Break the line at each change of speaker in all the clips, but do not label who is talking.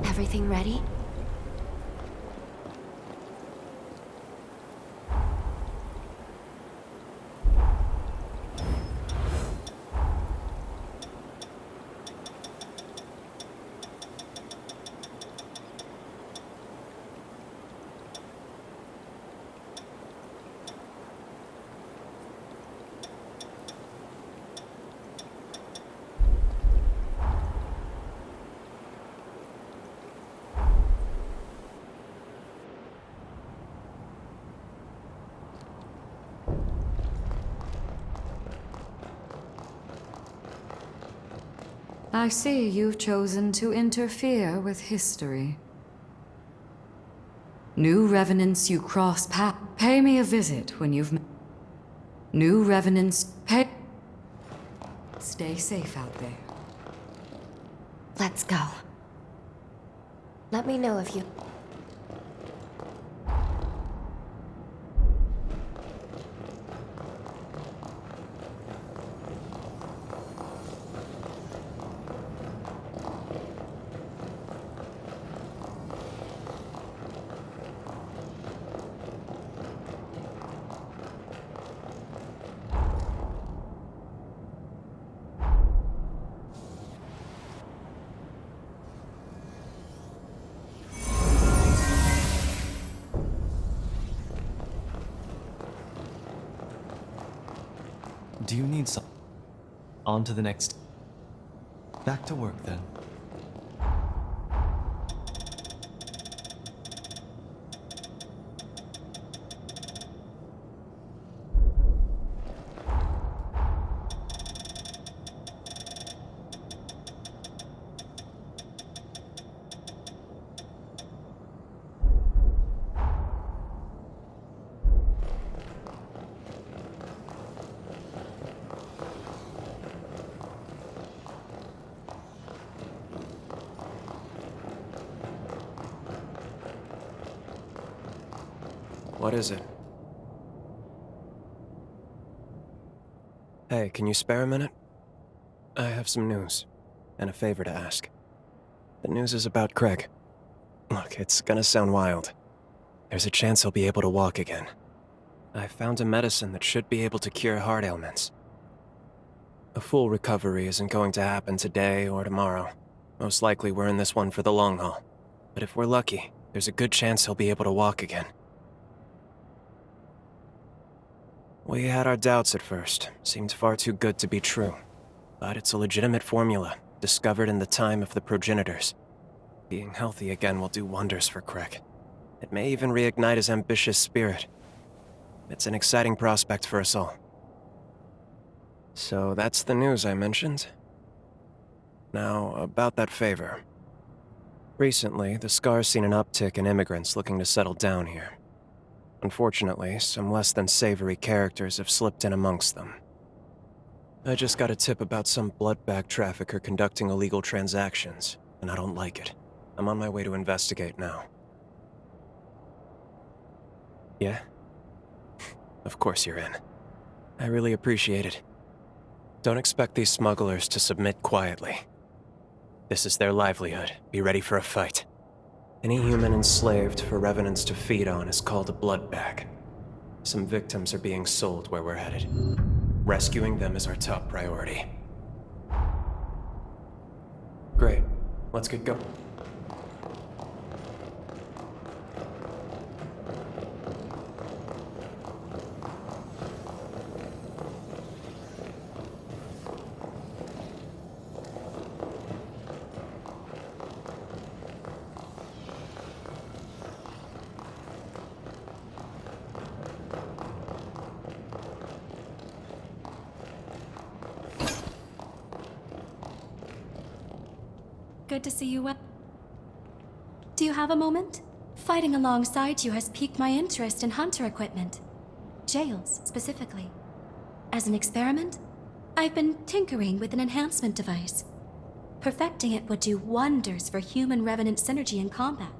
Everything ready?
I see you've chosen to interfere with history. New revenants you cross path. Pay me a visit when you've New revenants pay. Stay safe out there.
Let's go. Let me know if you...
Do you need some? On to the next. Back to work then.
What is it? Hey, can you spare a minute? I have some news, and a favor to ask. The news is about Craig. Look, it's gonna sound wild. There's a chance he'll be able to walk again. I found a medicine that should be able to cure heart ailments. A full recovery isn't going to happen today or tomorrow. Most likely we're in this one for the long haul. But if we're lucky, there's a good chance he'll be able to walk again. We had our doubts at first. Seemed far too good to be true. But it's a legitimate formula, discovered in the time of the progenitors. Being healthy again will do wonders for Craig. It may even reignite his ambitious spirit. It's an exciting prospect for us all. So that's the news I mentioned. Now, about that favor. Recently, the Scar's seen an uptick in immigrants looking to settle down here. Unfortunately, some less than savory characters have slipped in amongst them. I just got a tip about some blood bag trafficker conducting illegal transactions, and I don't like it. I'm on my way to investigate now. Yeah? Of course you're in. I really appreciate it. Don't expect these smugglers to submit quietly. This is their livelihood. Be ready for a fight. Any human enslaved for revenants to feed on is called a blood bag. Some victims are being sold where we're headed. Rescuing them is our top priority. Great. Let's get going.
Good to see you. Do you have a moment? Fighting alongside you has piqued my interest in hunter equipment. Jails, specifically. As an experiment, I've been tinkering with an enhancement device. Perfecting it would do wonders for human-revenant synergy in combat.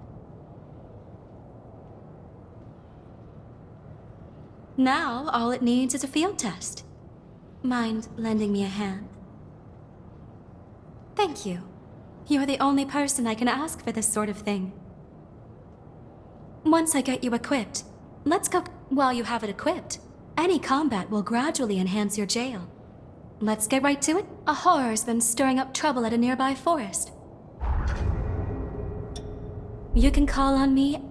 Now, all it needs is a field test. Mind lending me a hand? Thank you. You're the only person I can ask for this sort of thing. Once I get you equipped, let's go. While you have it equipped, any combat will gradually enhance your jail. Let's get right to it. A horror's been stirring up trouble at a nearby forest. You can call on me.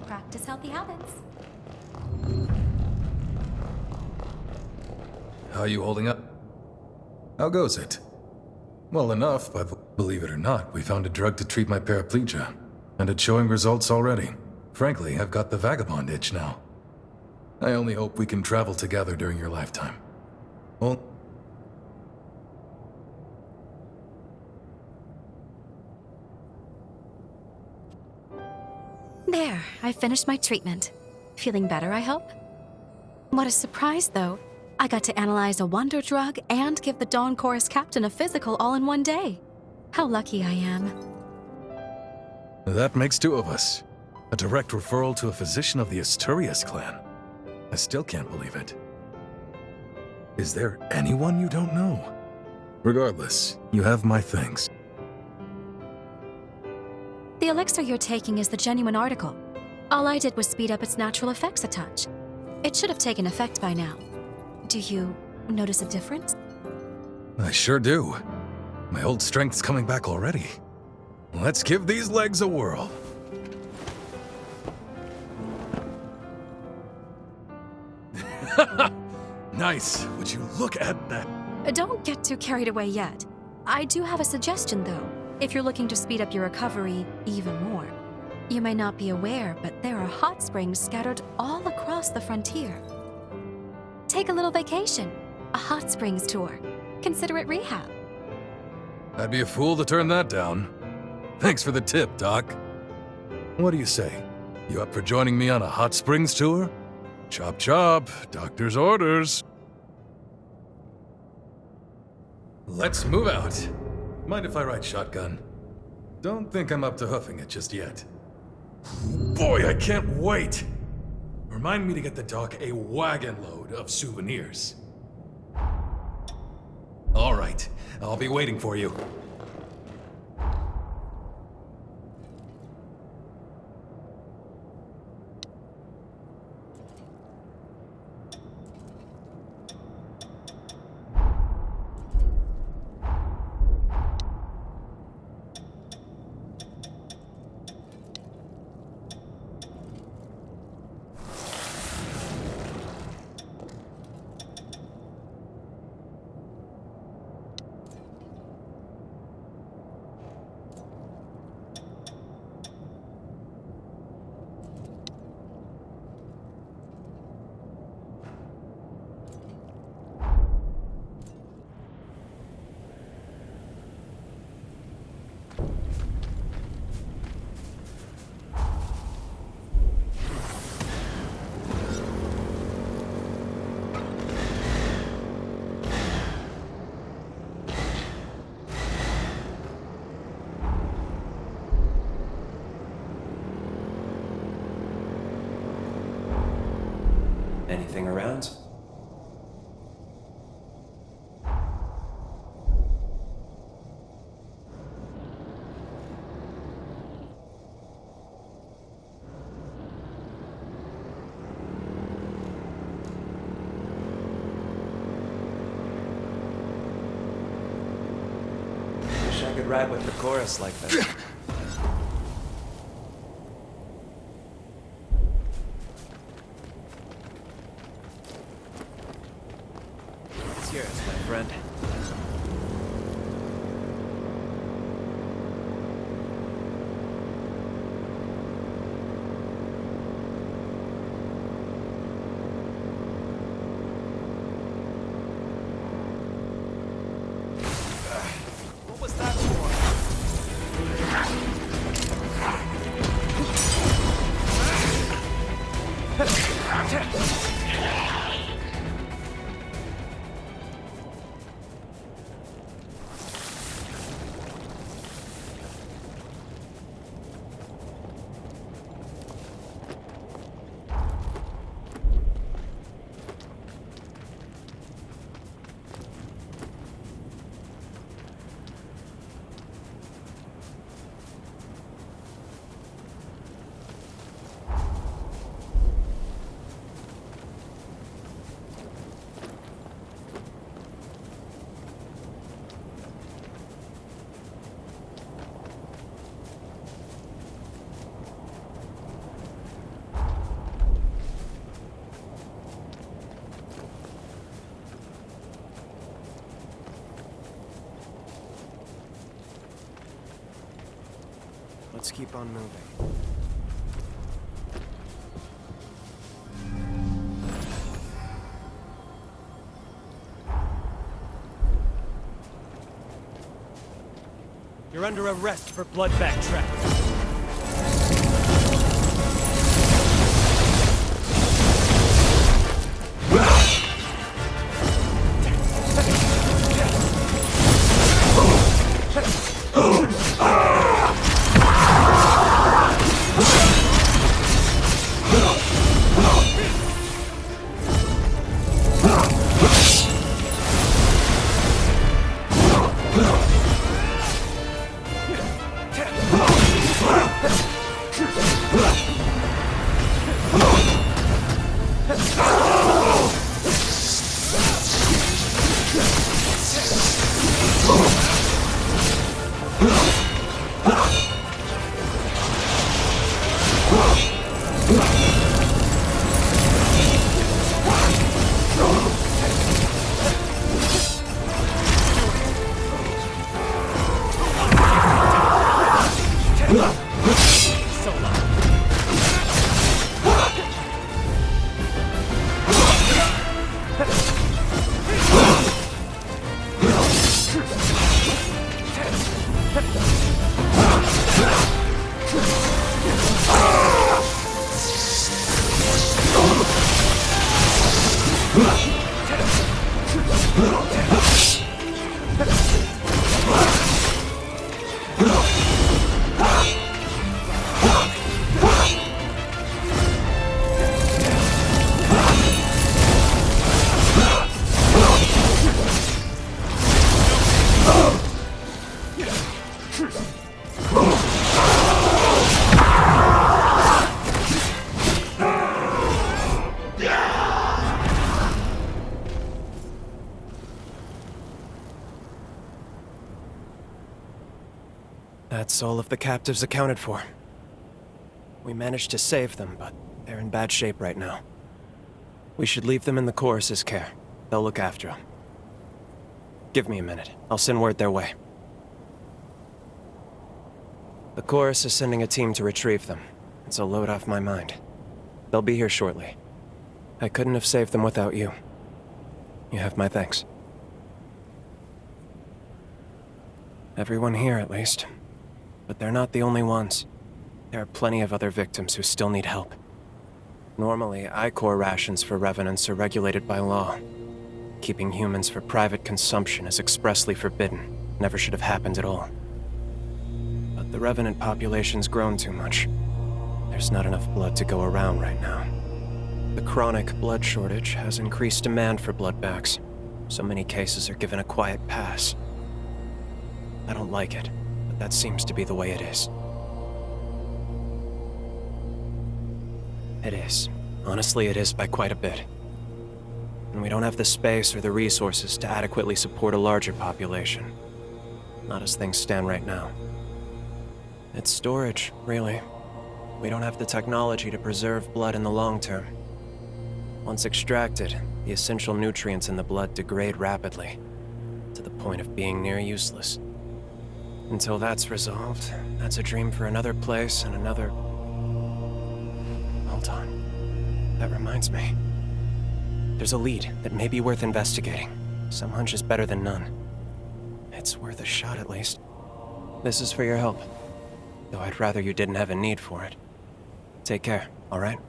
Practice healthy habits.
How you holding up? How goes it? Well enough, but believe it or not, we found a drug to treat my paraplegia, and it's showing results already. Frankly, I've got the vagabond itch now. I only hope we can travel together during your lifetime. Well,
There, I finished my treatment. Feeling better, I hope? What a surprise, though. I got to analyze a wonder drug and give the Dawn Chorus captain a physical all in one day. How lucky I am.
that makes two of us. A direct referral to a physician of the Asturias clan. I still can't believe it. Is there anyone you don't know? Regardless, you have my thanks.
The elixir you're taking is the genuine article. All I did was speed up its natural effects a touch. It should have taken effect by now. Do you notice a difference?
I sure do. My old strength's coming back already. Let's give these legs a whirl. Nice. Would you look at that?
Don't get too carried away yet. I do have a suggestion, though, if you're looking to speed up your recovery even more. You may not be aware, but there are hot springs scattered all across the frontier. Take a little vacation, a hot springs tour. Consider it rehab.
I'd be a fool to turn that down. Thanks for the tip, Doc. What do you say? You up for joining me on a hot springs tour? Chop chop, doctor's orders. Let's move out. Mind if I ride shotgun? Don't think I'm up to hoofing it just yet. Boy, I can't wait! Remind me to get the doc a wagon load of souvenirs. All right, I'll be waiting for you.
Anything around? Wish I could ride with the chorus like that. It's yours, my friend. What was that for? let's keep on moving.
You're under arrest for bloodbath trafficking.
That's all of the captives accounted for. We managed to save them, but they're in bad shape right now. We should leave them in the Chorus's care. They'll look after them. Give me a minute. I'll send word their way. The Chorus is sending a team to retrieve them. It's a load off my mind. They'll be here shortly. I couldn't have saved them without you. You have my thanks. Everyone here, at least. But they're not the only ones. There are plenty of other victims who still need help. Normally, I-Corps rations for Revenants are regulated by law. Keeping humans for private consumption is expressly forbidden. Never should have happened at all. But the Revenant population's grown too much. There's not enough blood to go around right now. The chronic blood shortage has increased demand for blood bags. So many cases are given a quiet pass. I don't like it, but that seems to be the way it is. It is. Honestly, it is by quite a bit. And we don't have the space or the resources to adequately support a larger population. Not as things stand right now. It's storage, really. We don't have the technology to preserve blood in the long term. Once extracted, the essential nutrients in the blood degrade rapidly, to the point of being near useless. Until that's resolved, that's a dream for another place and another... Hold on. That reminds me. There's a lead that may be worth investigating. Some hunch is better than none. It's worth a shot at least. This is for your help. Though I'd rather you didn't have a need for it. Take care, all right?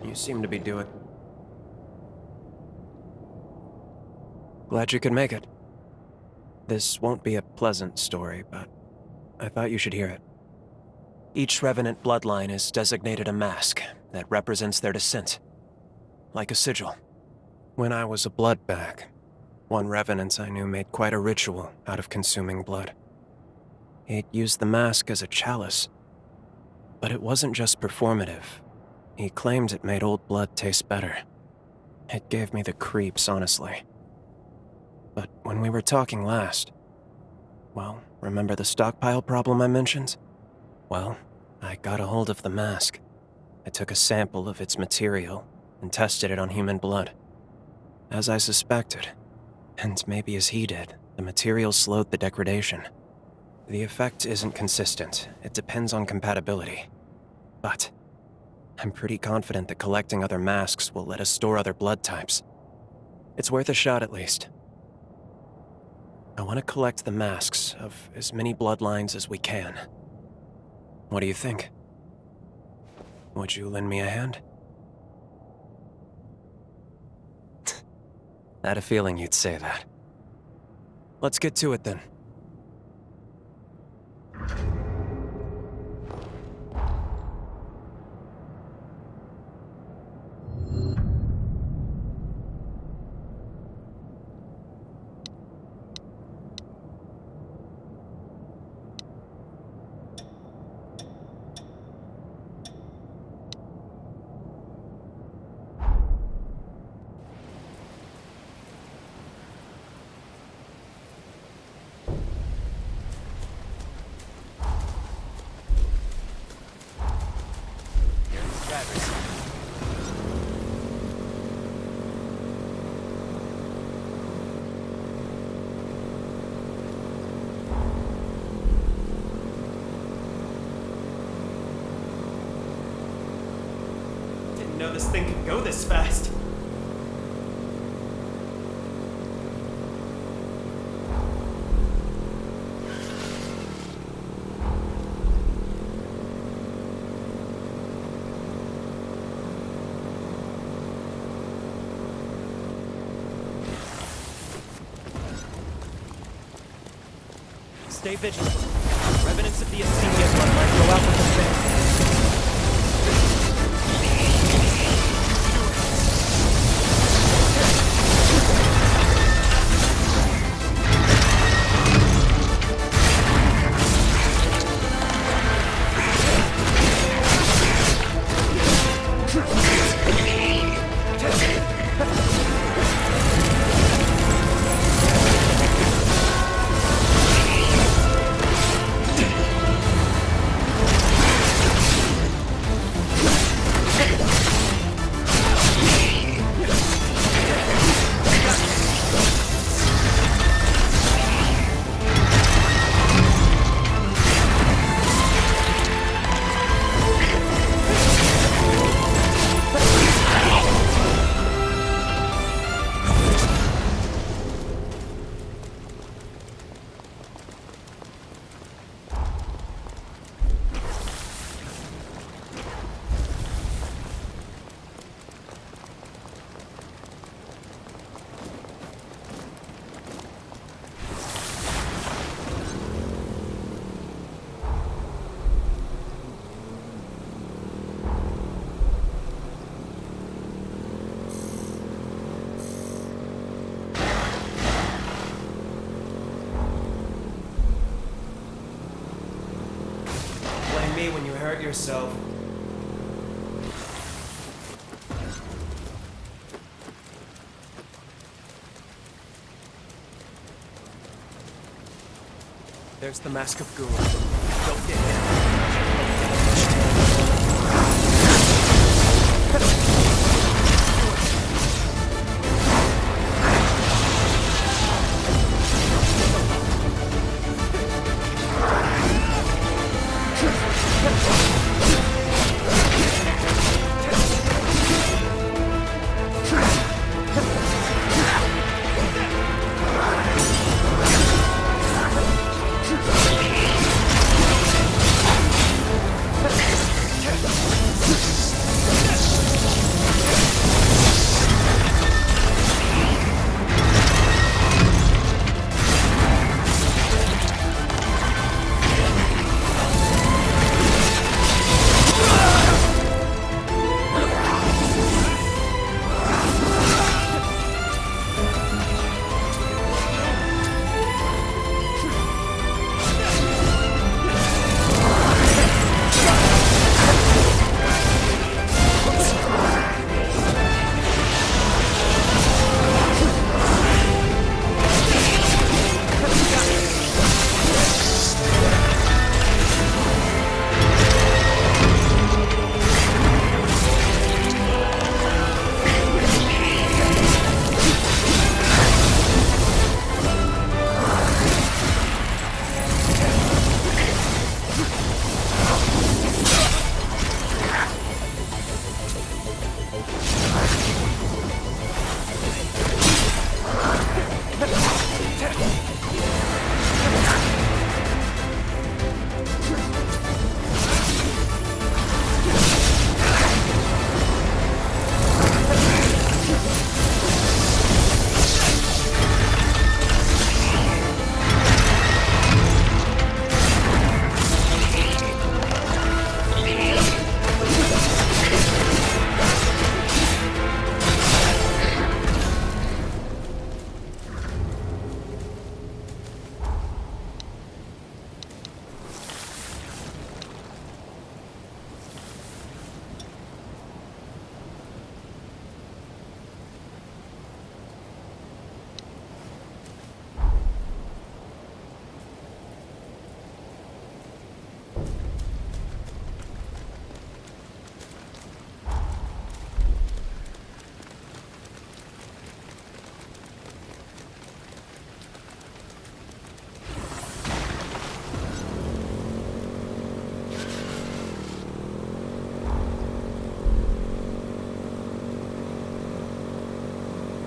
You seem to be doing... Glad you could make it. This won't be a pleasant story, but I thought you should hear it. Each Revenant bloodline is designated a mask that represents their descent. like a sigil. When I was a blood bag, one revenant I knew made quite a ritual out of consuming blood. He'd used the mask as a chalice, but it wasn't just performative. He claimed it made old blood taste better. It gave me the creeps, honestly. But when we were talking last, well, remember the stockpile problem I mentioned? Well, I got a hold of the mask. I took a sample of its material and tested it on human blood. As I suspected, and maybe as he did, the material slowed the degradation. The effect isn't consistent. It depends on compatibility. But I'm pretty confident that collecting other masks will let us store other blood types. It's worth a shot at least. I want to collect the masks of as many bloodlines as we can. What do you think? Would you lend me a hand? I had a feeling you'd say that. Let's get to it then.
Didn't know this thing could go this fast.
Stay vigilant. Revenants of the Asenia bloodline go out with the bang.
Blame me when you hurt yourself.
There's the Mask of Ghoul. Don't get hit.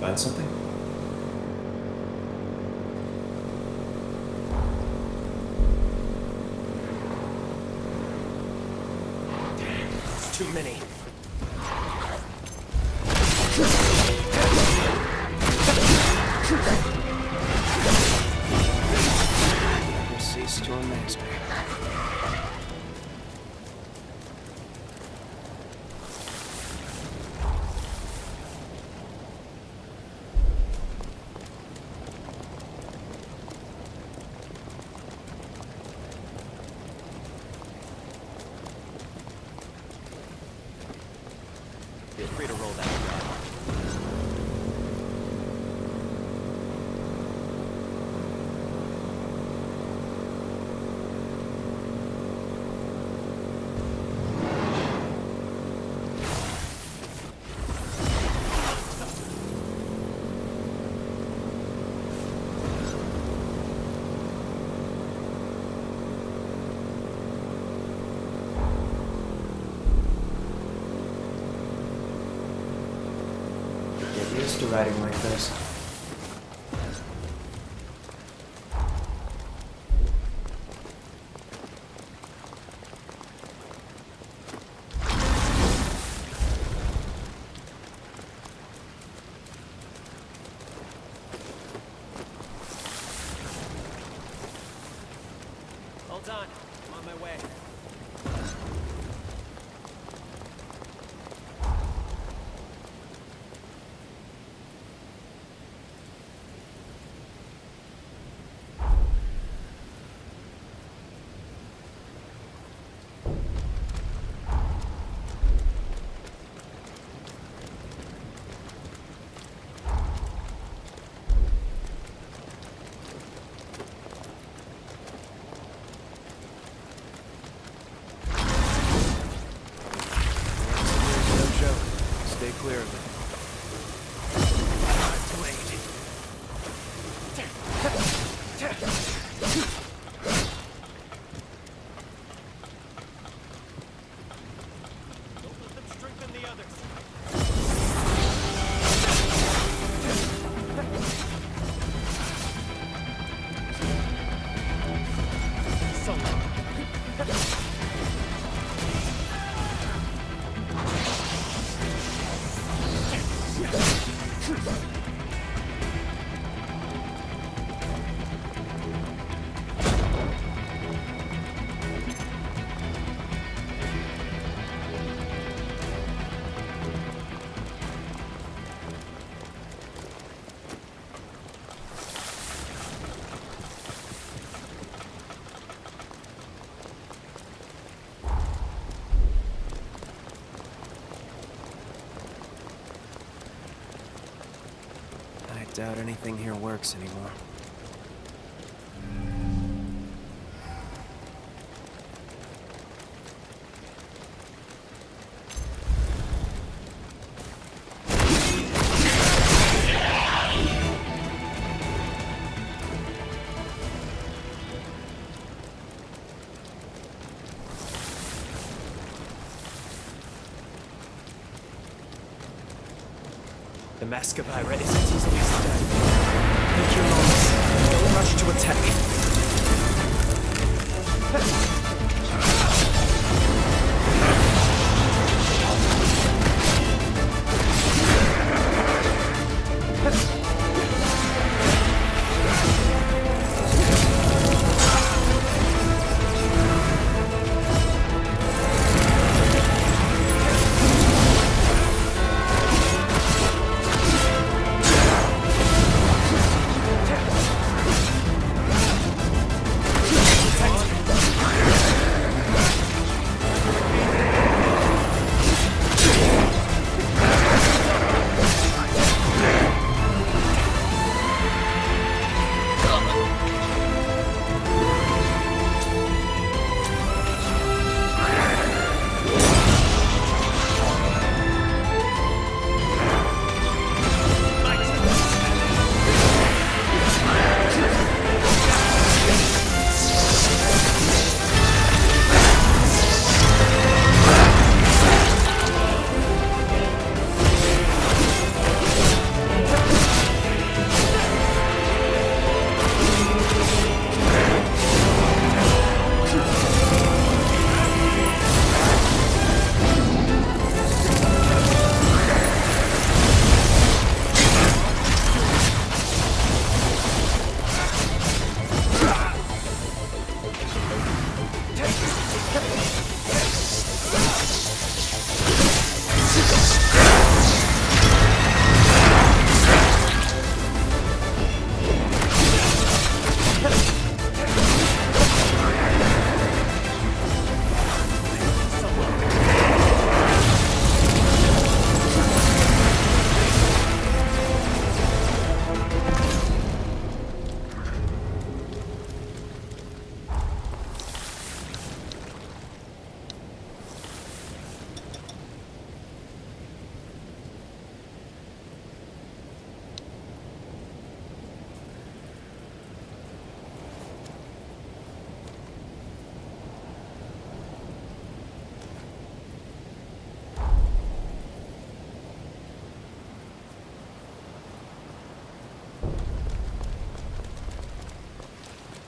Find something?
It's too many.
Never cease to amaze me.
Feel free to roll that die.
Get used to riding like this.
Hold on. I'm on my way.
No joke. Stay clear of it.
Don't let them strengthen the others. So long.
I doubt anything here works anymore.
The Mascavira isn't easily stunned. Take your moments. Don't rush to attack.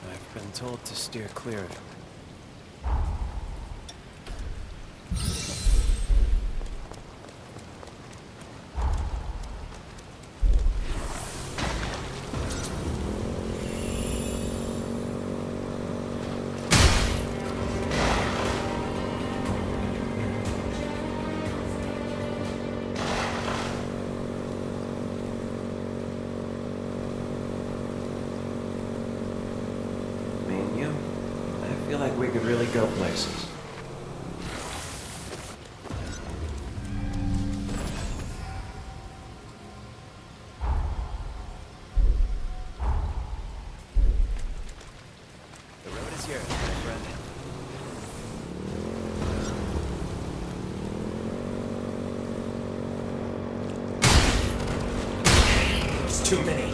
I've been told to steer clear of it. Me and you, I feel like we could really go places. The road is yours, my friend.
It's too many.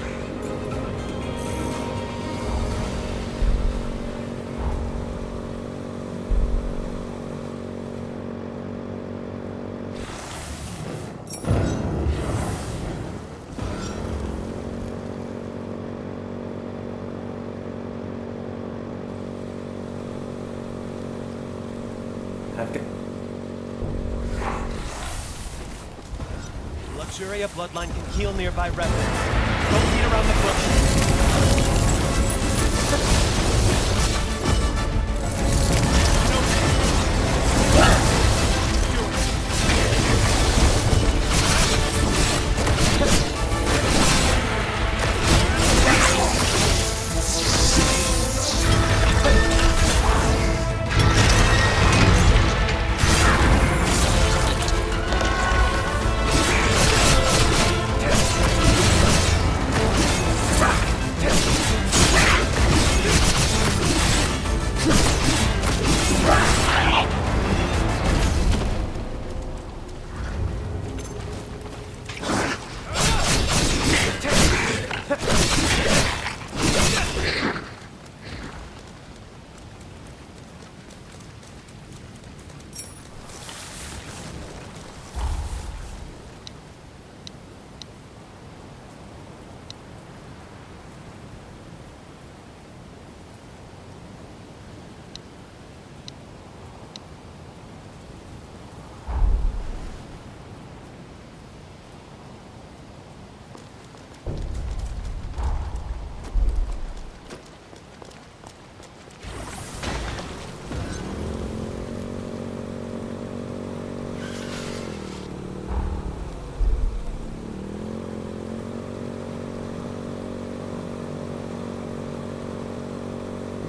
I've got...
Luxuria bloodline can heal nearby revenants. Don't beat around the bush.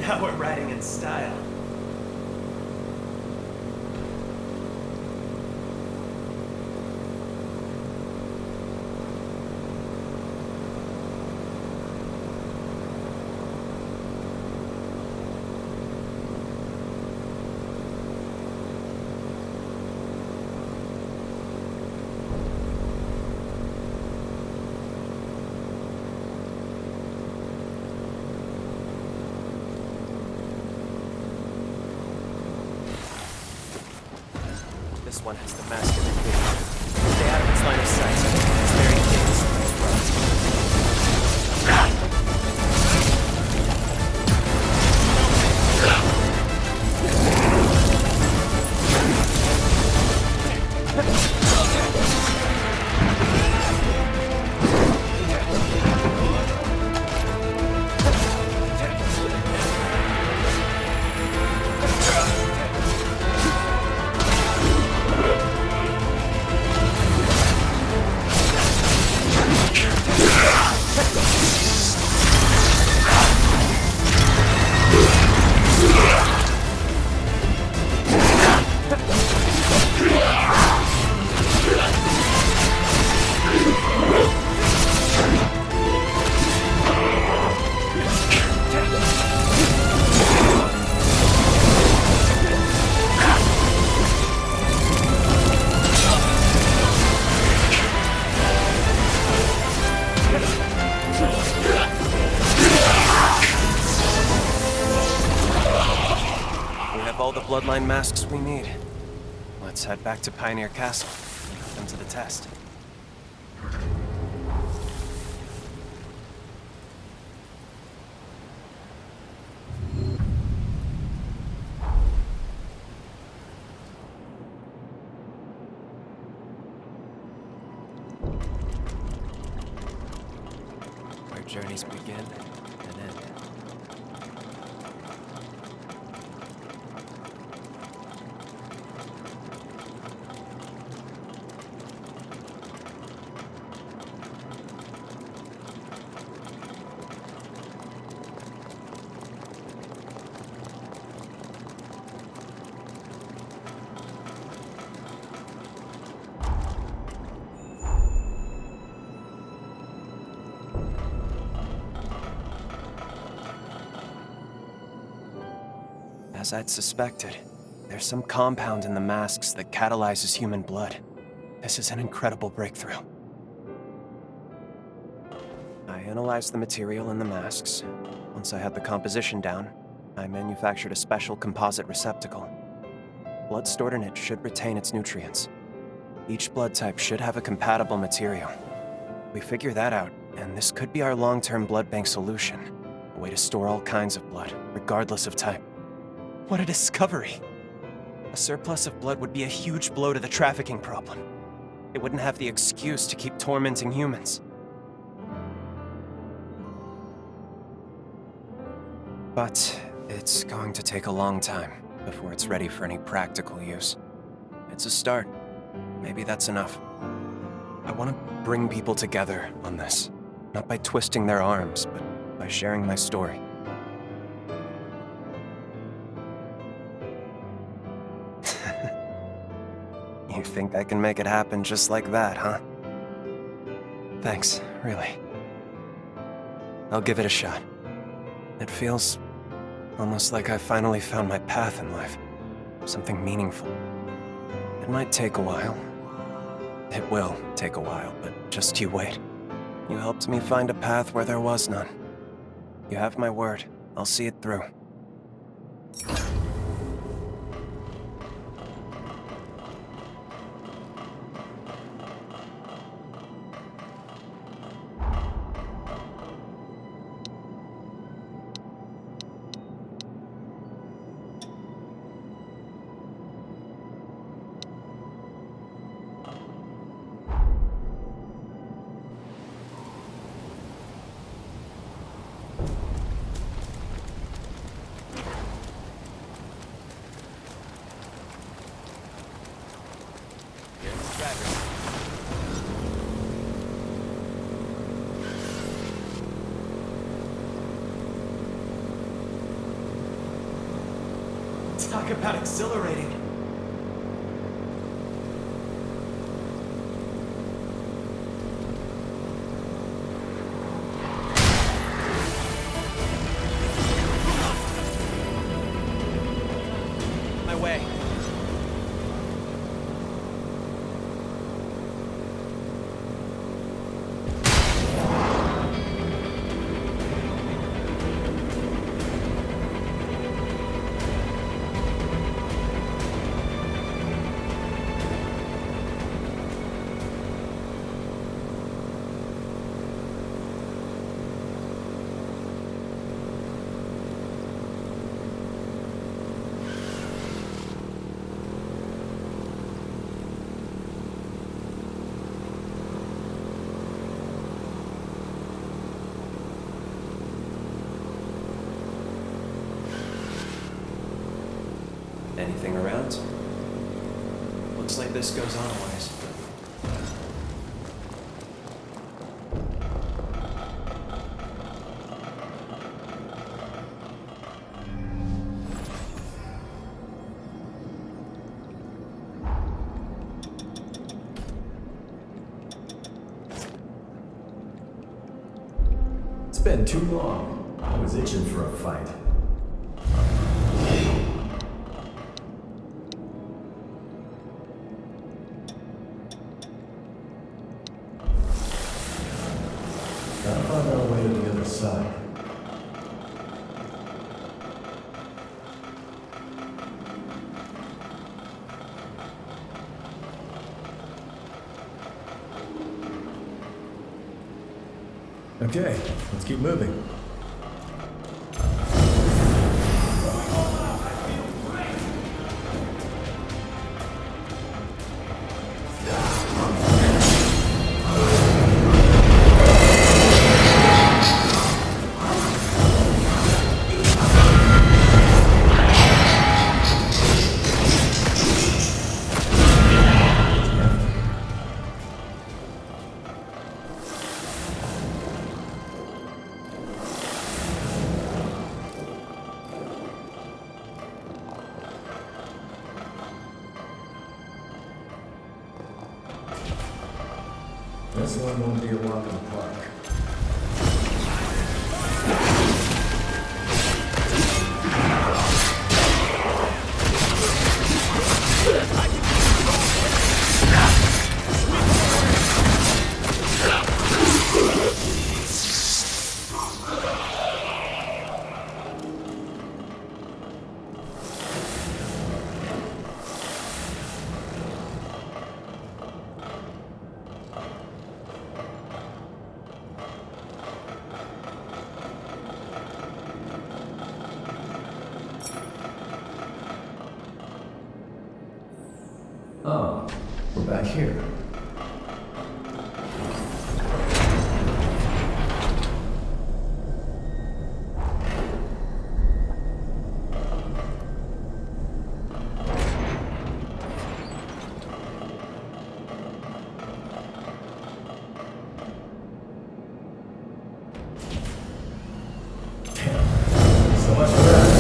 Now we're riding in style.
This one has the mask of invasion. Stay out of its line of sight. It's very dangerous on these roads. bloodline masks we need. Let's head back to Pioneer Castle and put them to the test. Where journeys begin and end. As I'd suspected, there's some compound in the masks that catalyzes human blood. This is an incredible breakthrough. I analyzed the material in the masks. Once I had the composition down, I manufactured a special composite receptacle. Blood stored in it should retain its nutrients. Each blood type should have a compatible material. We figure that out, and this could be our long-term blood bank solution. A way to store all kinds of blood, regardless of type. What a discovery! A surplus of blood would be a huge blow to the trafficking problem. It wouldn't have the excuse to keep tormenting humans. But it's going to take a long time before it's ready for any practical use. It's a start. Maybe that's enough. I want to bring people together on this. Not by twisting their arms, but by sharing my story. You think I can make it happen just like that, huh? Thanks, really. I'll give it a shot. It feels almost like I finally found my path in life. Something meaningful. It might take a while. It will take a while, but just you wait. You helped me find a path where there was none. You have my word. I'll see it through.
Talk about exhilarating. My way.
Anything around? Looks like this goes on a ways.
It's been too long. I was itching for a fight. Gotta find our way to the other side. Okay, let's keep moving. This one won't be a walk in the park. Oh, we're back here. So much for that.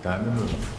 Time to move.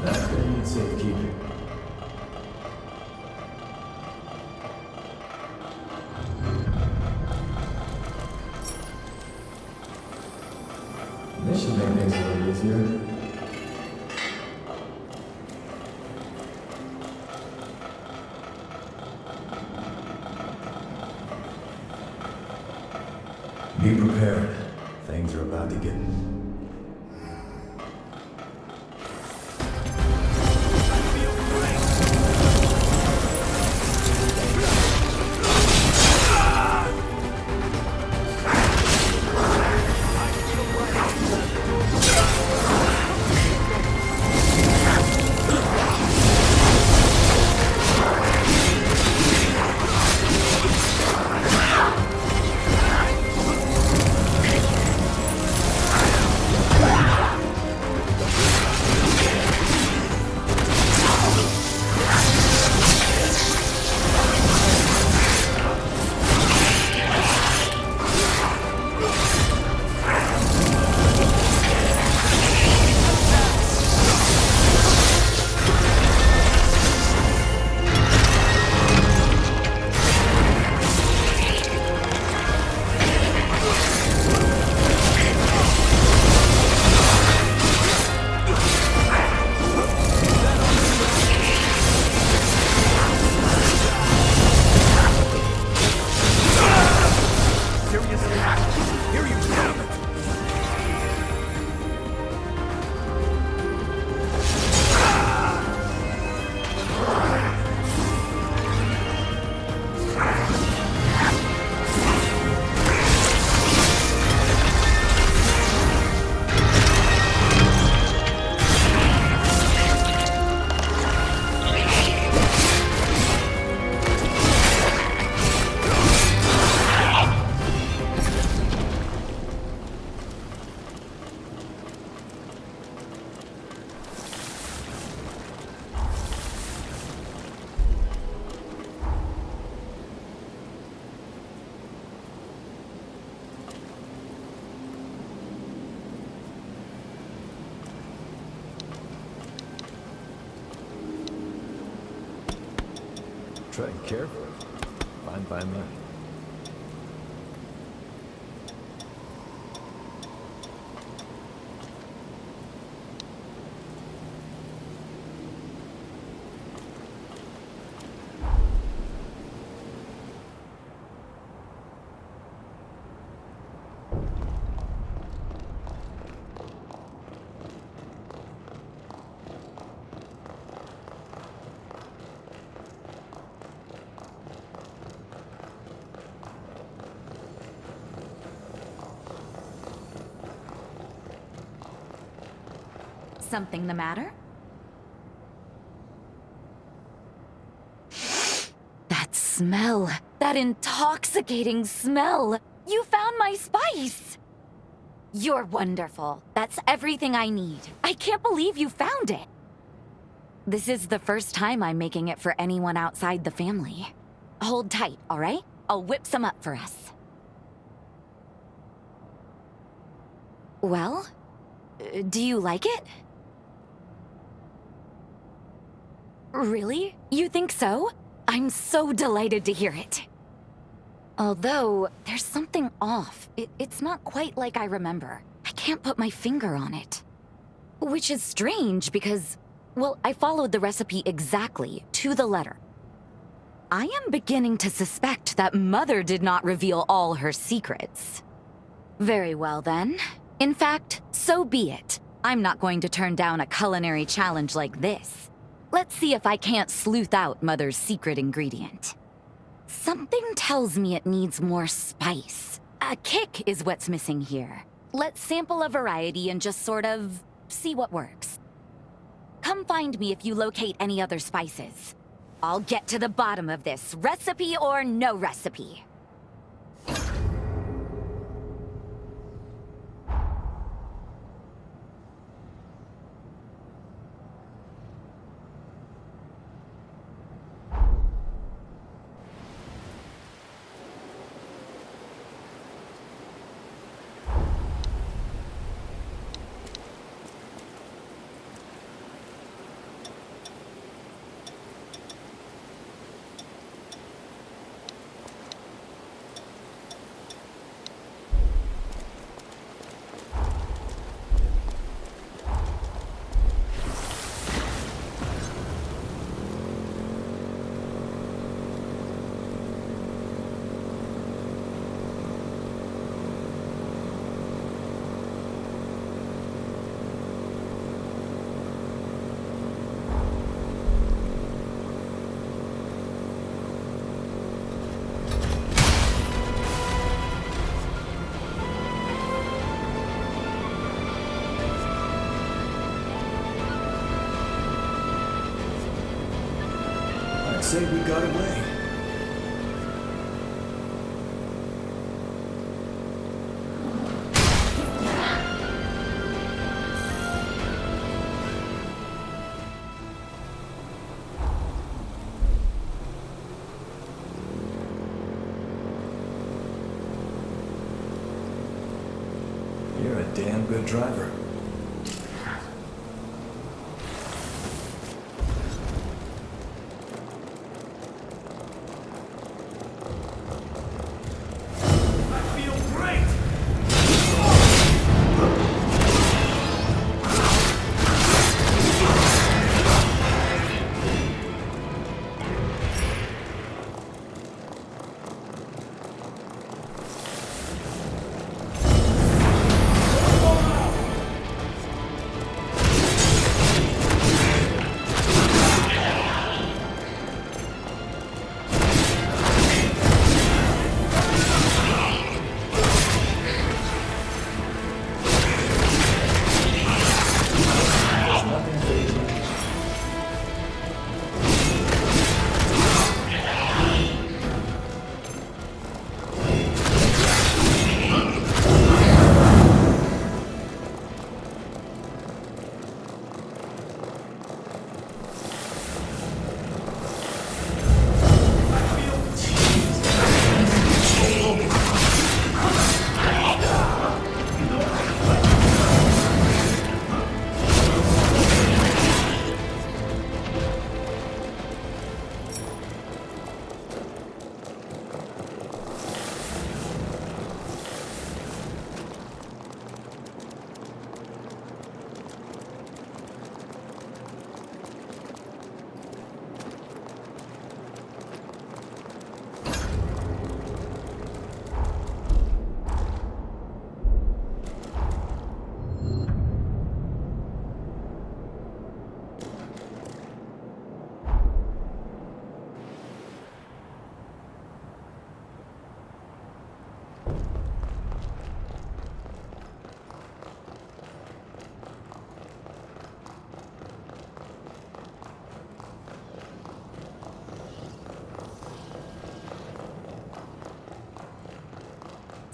That's gonna need safekeeping. This should make things a little easier. Be prepared. Things are about to get... Tread carefully. Fine by me.
Something the matter? That smell. That intoxicating smell. You found my spice. You're wonderful. That's everything I need. I can't believe you found it. This is the first time I'm making it for anyone outside the family. Hold tight, all right? I'll whip some up for us. Well, do you like it? Really? You think so? I'm so delighted to hear it. Although, there's something off. It's not quite like I remember. I can't put my finger on it. Which is strange because, well, I followed the recipe exactly to the letter. I am beginning to suspect that Mother did not reveal all her secrets. Very well then. In fact, so be it. I'm not going to turn down a culinary challenge like this. Let's see if I can't sleuth out Mother's secret ingredient. Something tells me it needs more spice. A kick is what's missing here. Let's sample a variety and just sort of see what works. Come find me if you locate any other spices. I'll get to the bottom of this, recipe or no recipe.
I'd say we got away. You're a damn good driver.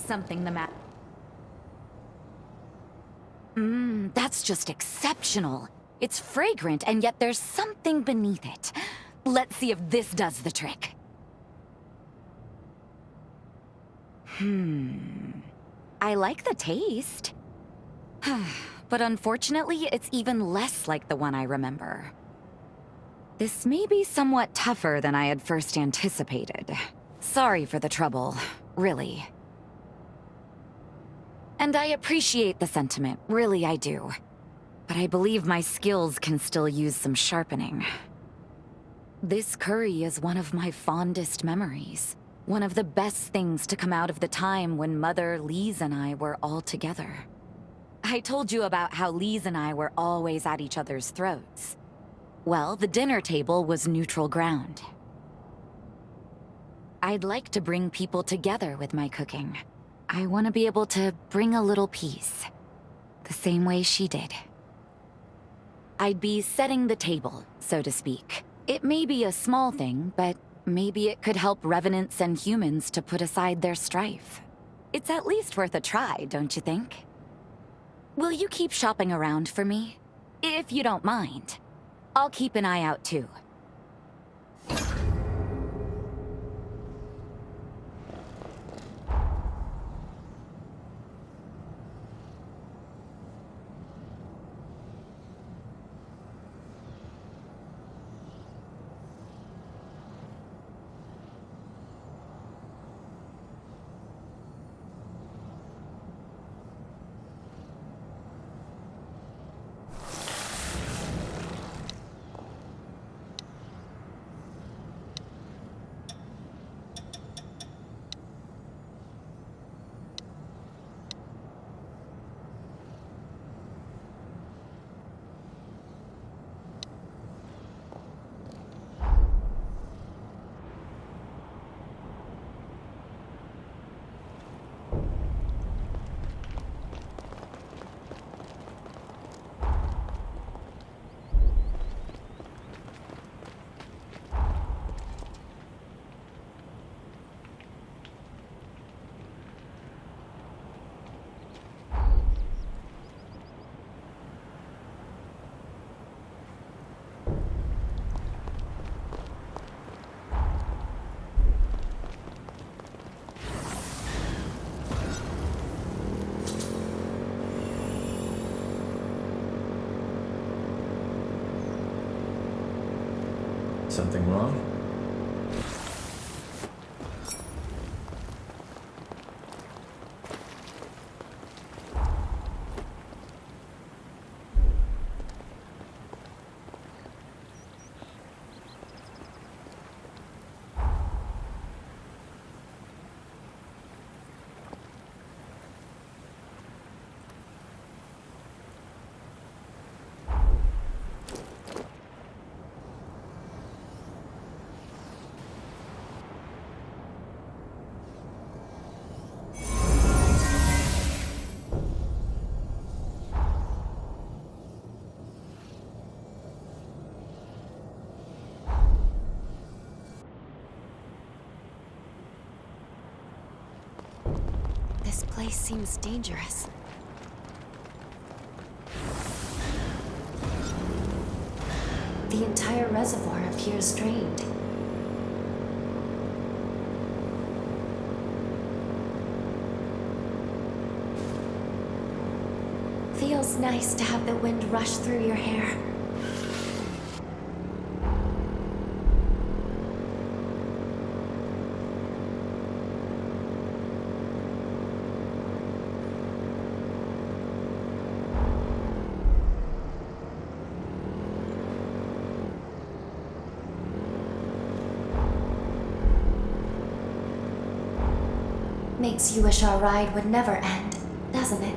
something the matter. That's just exceptional. It's fragrant, and yet there's something beneath it. Let's see if this does the trick. I like the taste. But unfortunately, it's even less like the one I remember. This may be somewhat tougher than I had first anticipated. Sorry for the trouble, really. And I appreciate the sentiment, really I do. But I believe my skills can still use some sharpening. This curry is one of my fondest memories. One of the best things to come out of the time when Mother, Lise, and I were all together. I told you about how Lise and I were always at each other's throats. Well, the dinner table was neutral ground. I'd like to bring people together with my cooking. I want to be able to bring a little peace, the same way she did. I'd be setting the table, so to speak. It may be a small thing, but maybe it could help revenants and humans to put aside their strife. It's at least worth a try, don't you think? Will you keep shopping around for me? If you don't mind. I'll keep an eye out too.
Something wrong?
This place seems dangerous. The entire reservoir appears drained. Feels nice to have the wind rush through your hair. Makes you wish our ride would never end, doesn't it?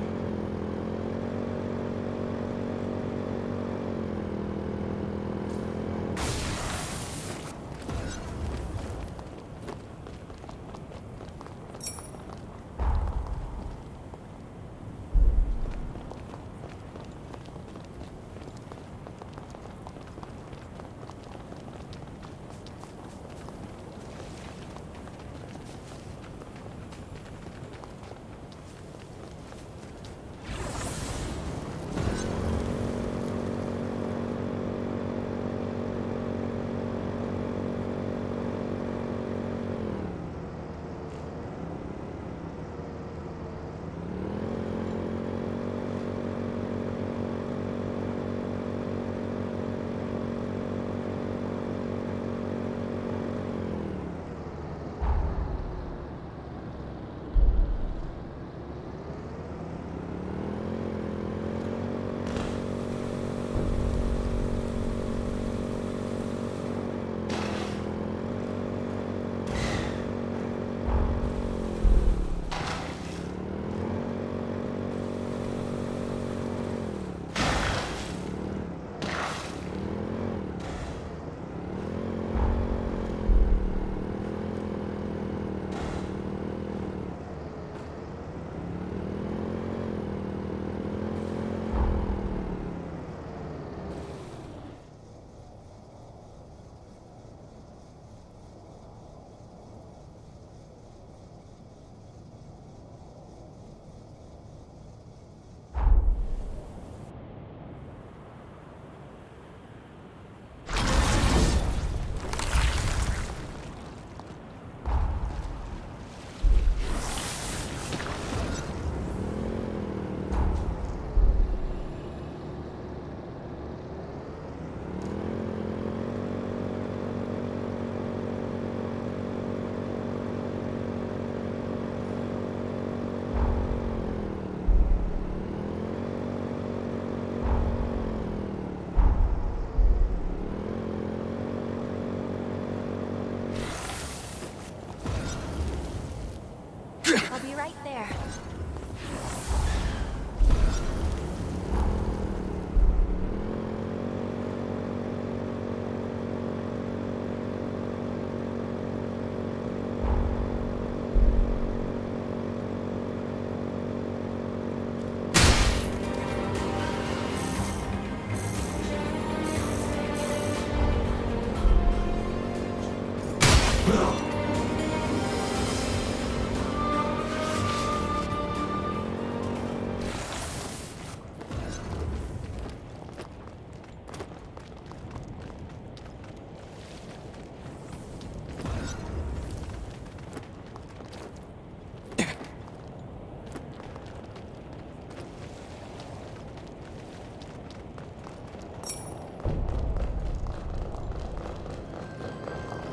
right there.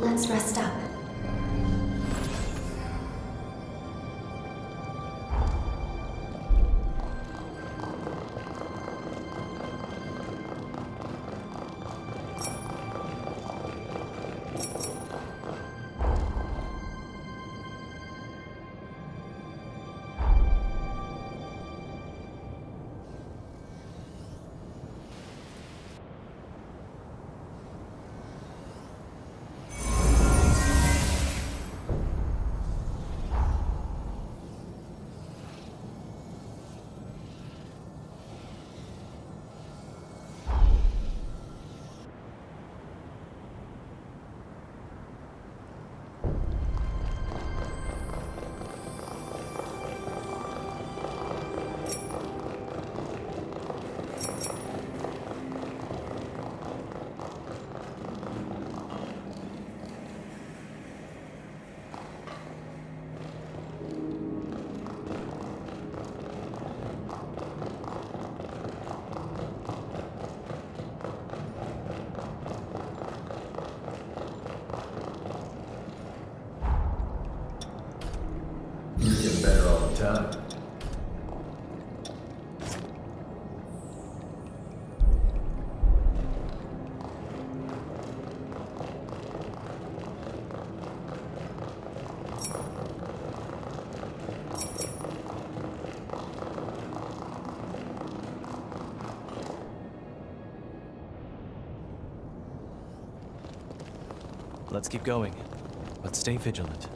Let's rest up.
You're getting better all the time.
Let's keep going, but stay vigilant.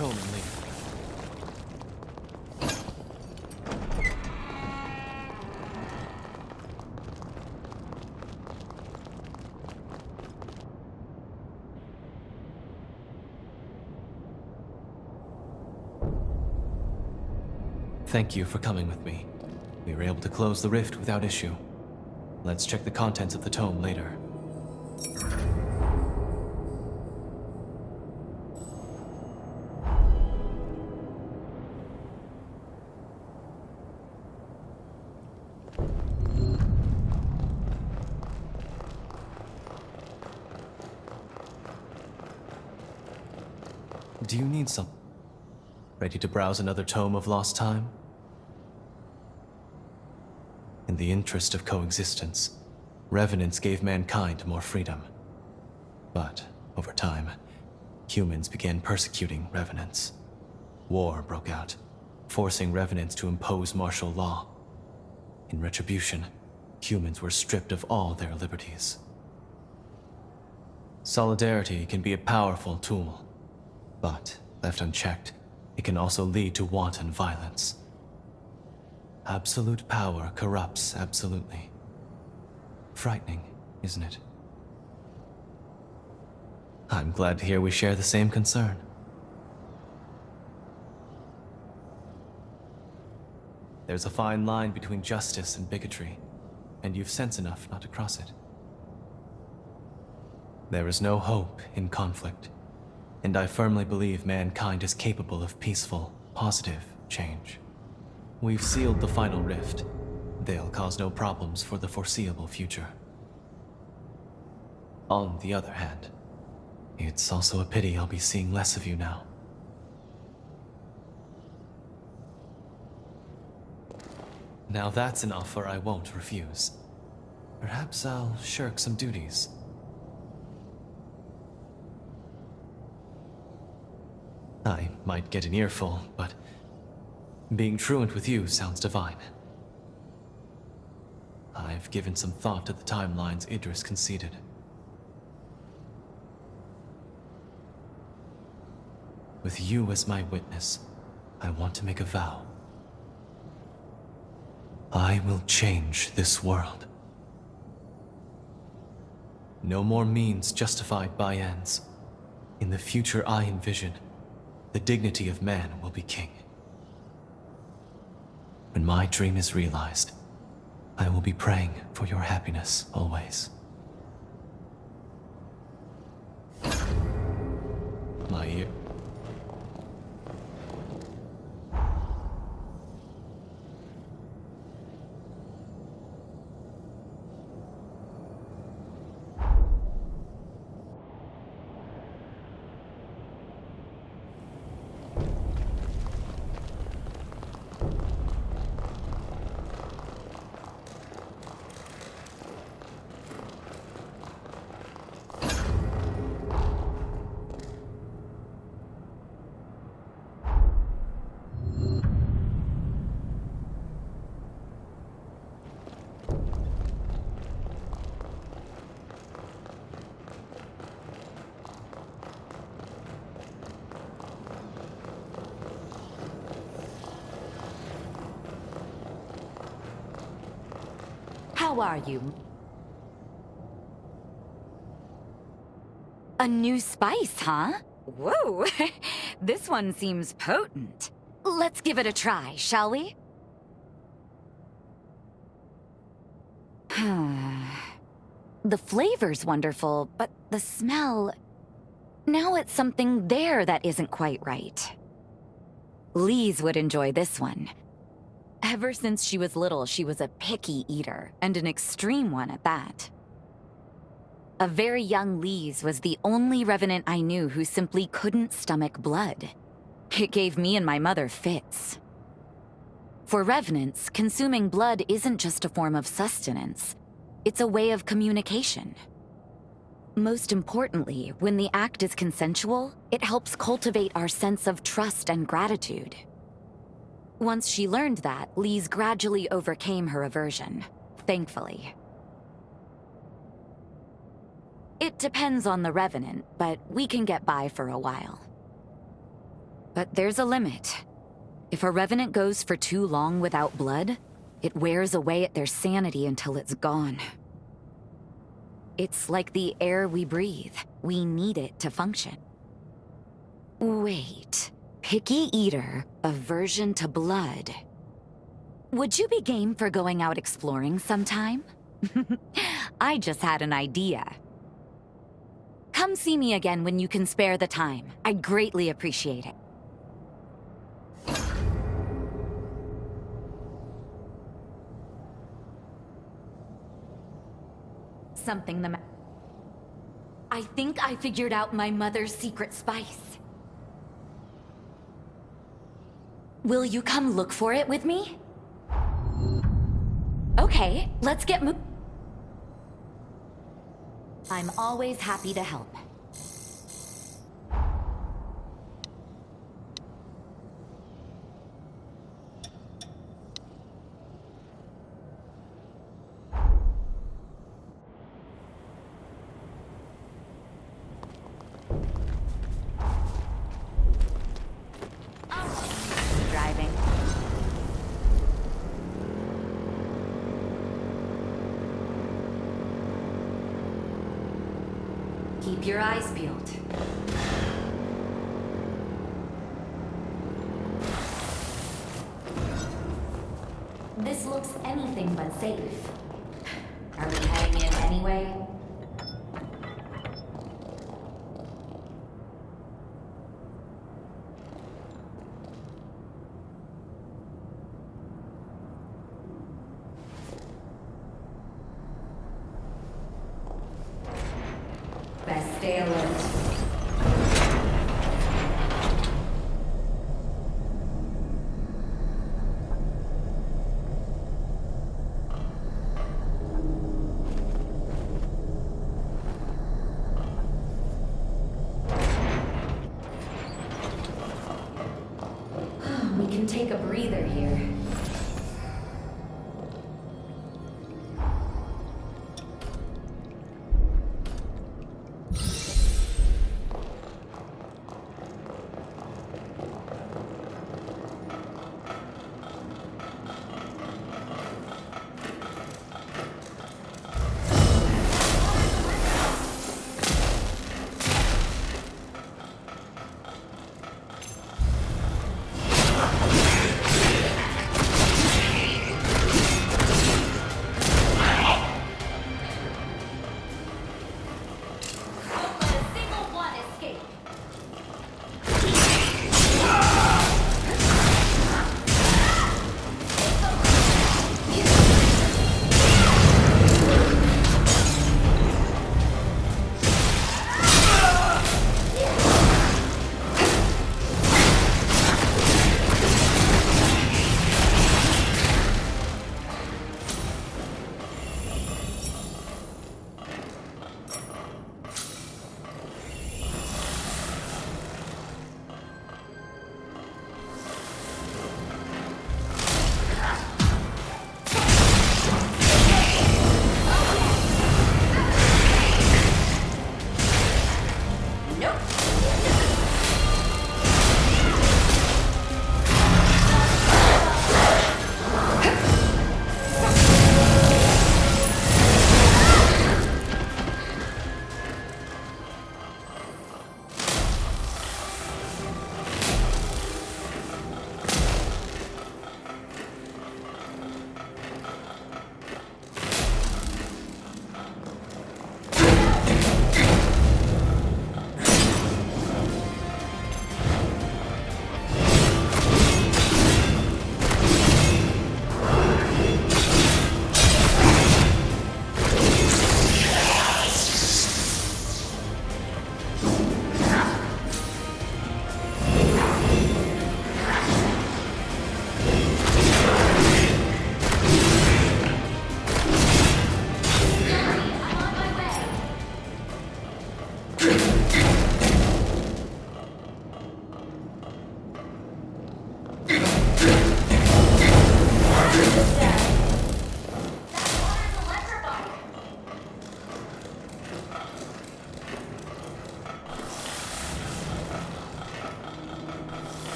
tome and leave. Thank you for coming with me. We were able to close the rift without issue. Let's check the contents of the tome later. Do you need some? Ready to browse another tome of lost time? In the interest of coexistence, revenants gave mankind more freedom. But, over time, humans began persecuting revenants. War broke out, forcing revenants to impose martial law. In retribution, humans were stripped of all their liberties. Solidarity can be a powerful tool, but, left unchecked, it can also lead to wanton violence. Absolute power corrupts absolutely. Frightening, isn't it? I'm glad to hear we share the same concern. There's a fine line between justice and bigotry, and you've sense enough not to cross it. There is no hope in conflict, and I firmly believe mankind is capable of peaceful, positive change. We've sealed the final rift. They'll cause no problems for the foreseeable future. On the other hand, it's also a pity I'll be seeing less of you now. Now that's an offer I won't refuse. Perhaps I'll shirk some duties. I might get an earful, but being truant with you sounds divine. I've given some thought to the timelines Idris conceded. With you as my witness, I want to make a vow. I will change this world. No more means justified by ends. In the future I envision, the dignity of man will be king. When my dream is realized, I will be praying for your happiness always. My ear.
How are you? A new spice, huh? Whoa! This one seems potent. Let's give it a try, shall we? The flavor's wonderful, but the smell... Now it's something there that isn't quite right. Lise would enjoy this one. Ever since she was little, she was a picky eater, and an extreme one at that. A very young Lise was the only revenant I knew who simply couldn't stomach blood. It gave me and my mother fits. For revenants, consuming blood isn't just a form of sustenance. It's a way of communication. Most importantly, when the act is consensual, it helps cultivate our sense of trust and gratitude. Once she learned that, Lise gradually overcame her aversion, thankfully. It depends on the revenant, but we can get by for a while. But there's a limit. If a revenant goes for too long without blood, it wears away at their sanity until it's gone. It's like the air we breathe. We need it to function. Wait. Picky eater, aversion to blood. Would you be game for going out exploring sometime? I just had an idea. Come see me again when you can spare the time. I'd greatly appreciate it. Something the matter. I think I figured out my mother's secret spice. Will you come look for it with me? Okay, let's get moving. I'm always happy to help. Driving. Keep your eyes peeled. This looks anything but safe. Are we heading in anyway? Best stay alert. We can take a breather here.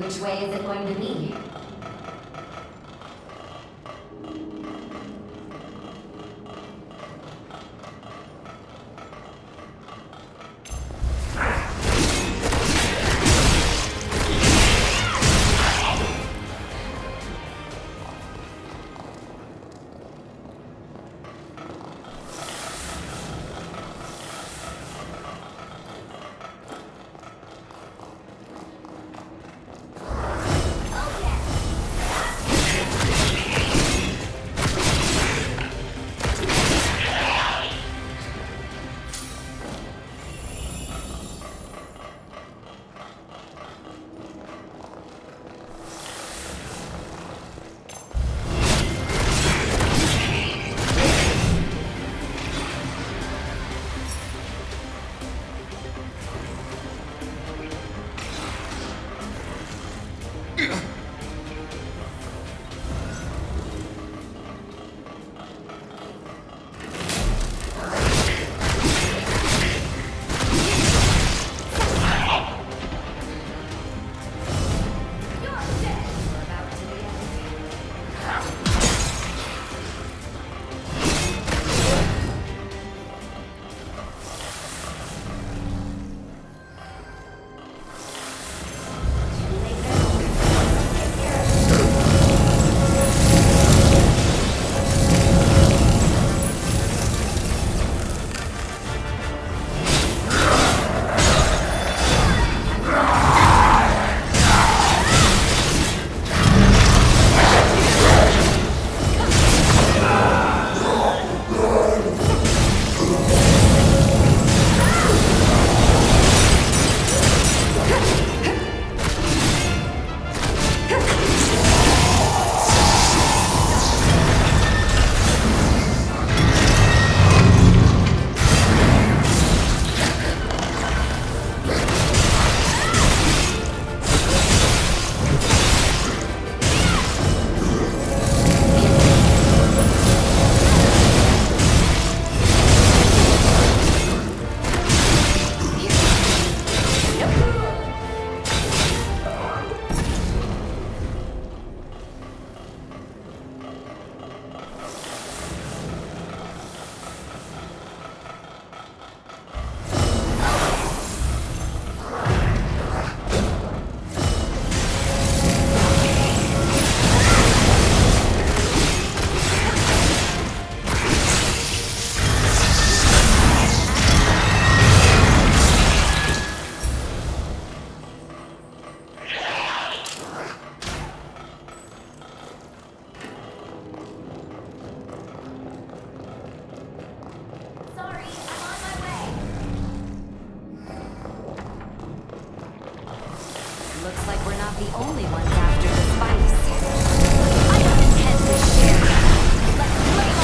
Which way is it going to be? Looks like we're not the only ones after the spice. I don't intend to share. Let's play on.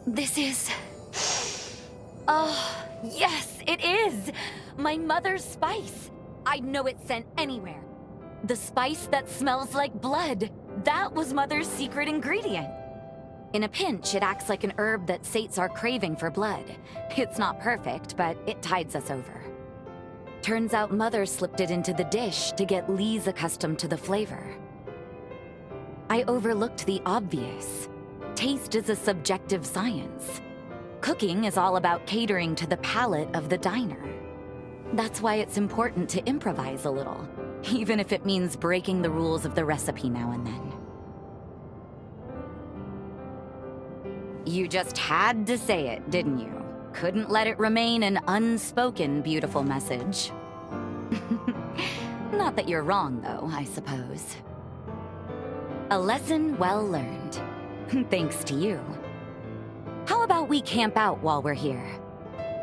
This is... Oh, yes, it is! My mother's spice! I'd know it sent anywhere. The spice that smells like blood. That was Mother's secret ingredient. In a pinch, it acts like an herb that sates our craving for blood. It's not perfect, but it tides us over. Turns out Mother slipped it into the dish to get Lise accustomed to the flavor. I overlooked the obvious. Taste is a subjective science. Cooking is all about catering to the palate of the diner. That's why it's important to improvise a little, even if it means breaking the rules of the recipe now and then. You just had to say it, didn't you? Couldn't let it remain an unspoken beautiful message. Not that you're wrong, though, I suppose. A lesson well learned. Thanks to you. How about we camp out while we're here?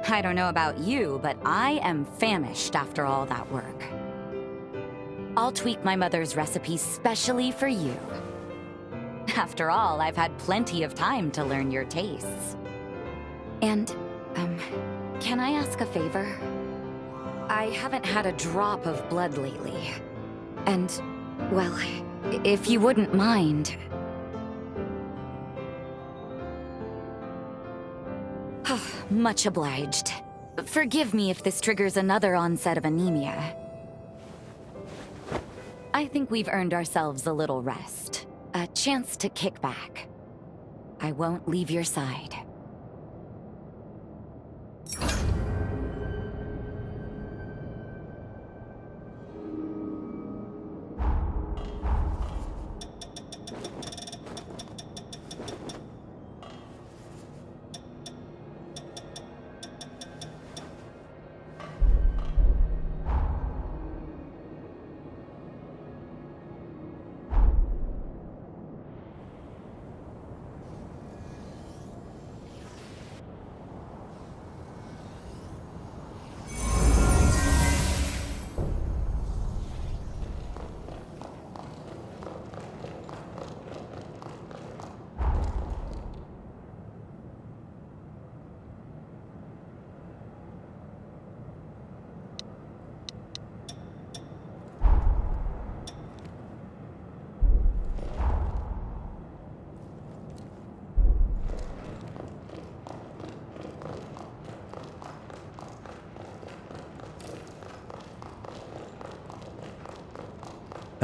I don't know about you, but I am famished after all that work. I'll tweak my mother's recipe specially for you. After all, I've had plenty of time to learn your tastes. And, can I ask a favor? I haven't had a drop of blood lately. And, well, if you wouldn't mind... Much obliged. Forgive me if this triggers another onset of anemia. I think we've earned ourselves a little rest. A chance to kick back. I won't leave your side.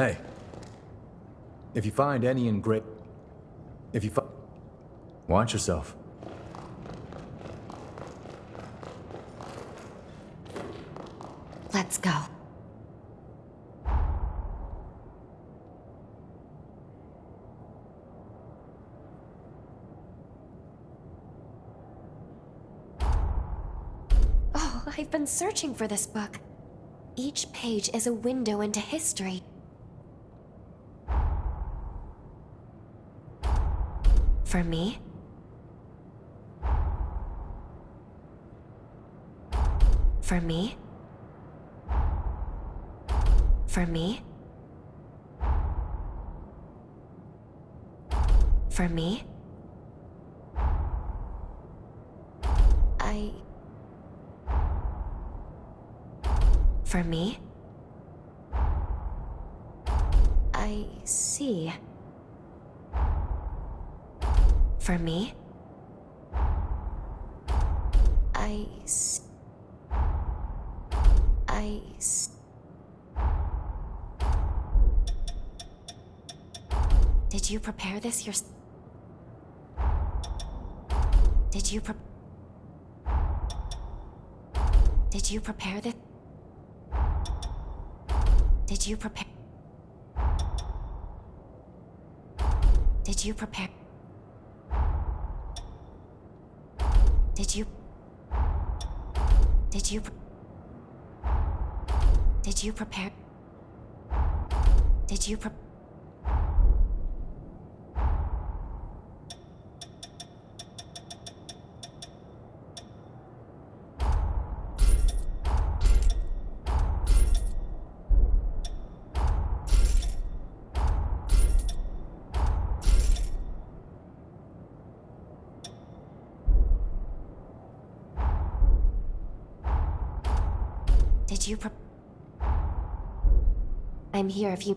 Hey. If you find any watch yourself.
Let's go. Oh, I've been searching for this book. Each page is a window into history. For me? For me? For me? For me? For me? I see. For me? I Did you prepare this yourself? Did you prepare this? Did you prepare? Did you prepare? Did you prepare? Did you prepare? Did you I'm here if you...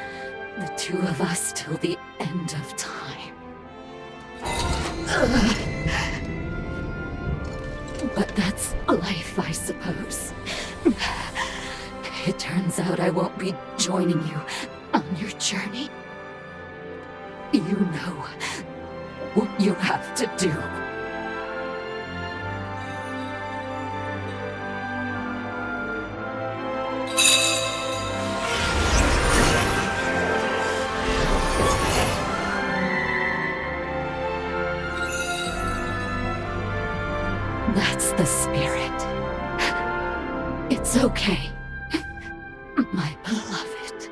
The two of us till the end of time. But that's life, I suppose. It turns out I won't be joining you on your journey. You know what you have to do. That's the spirit. It's okay, my beloved.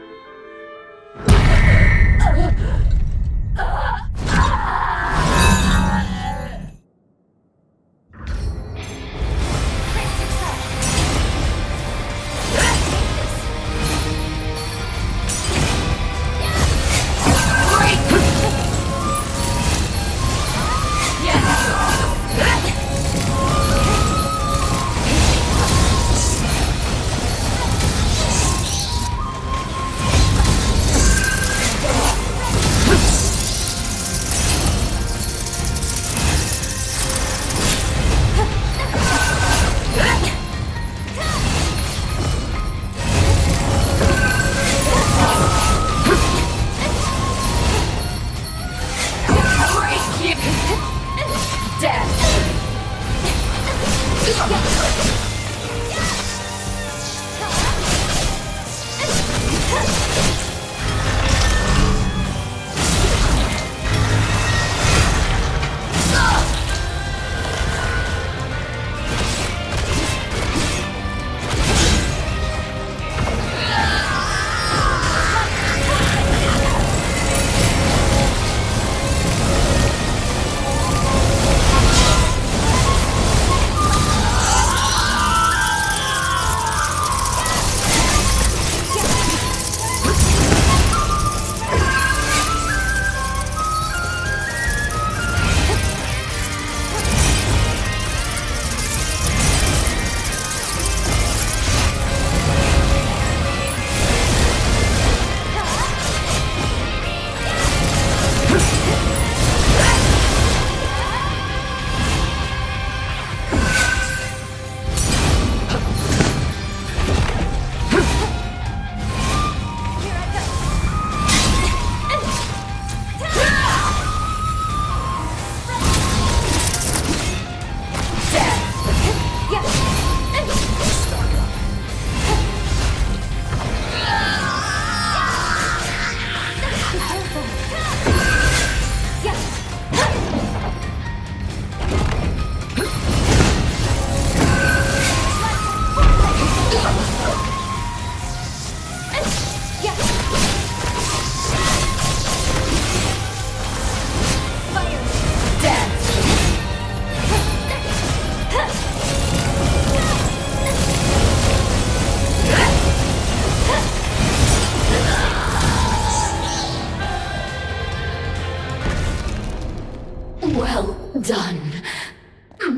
Well done,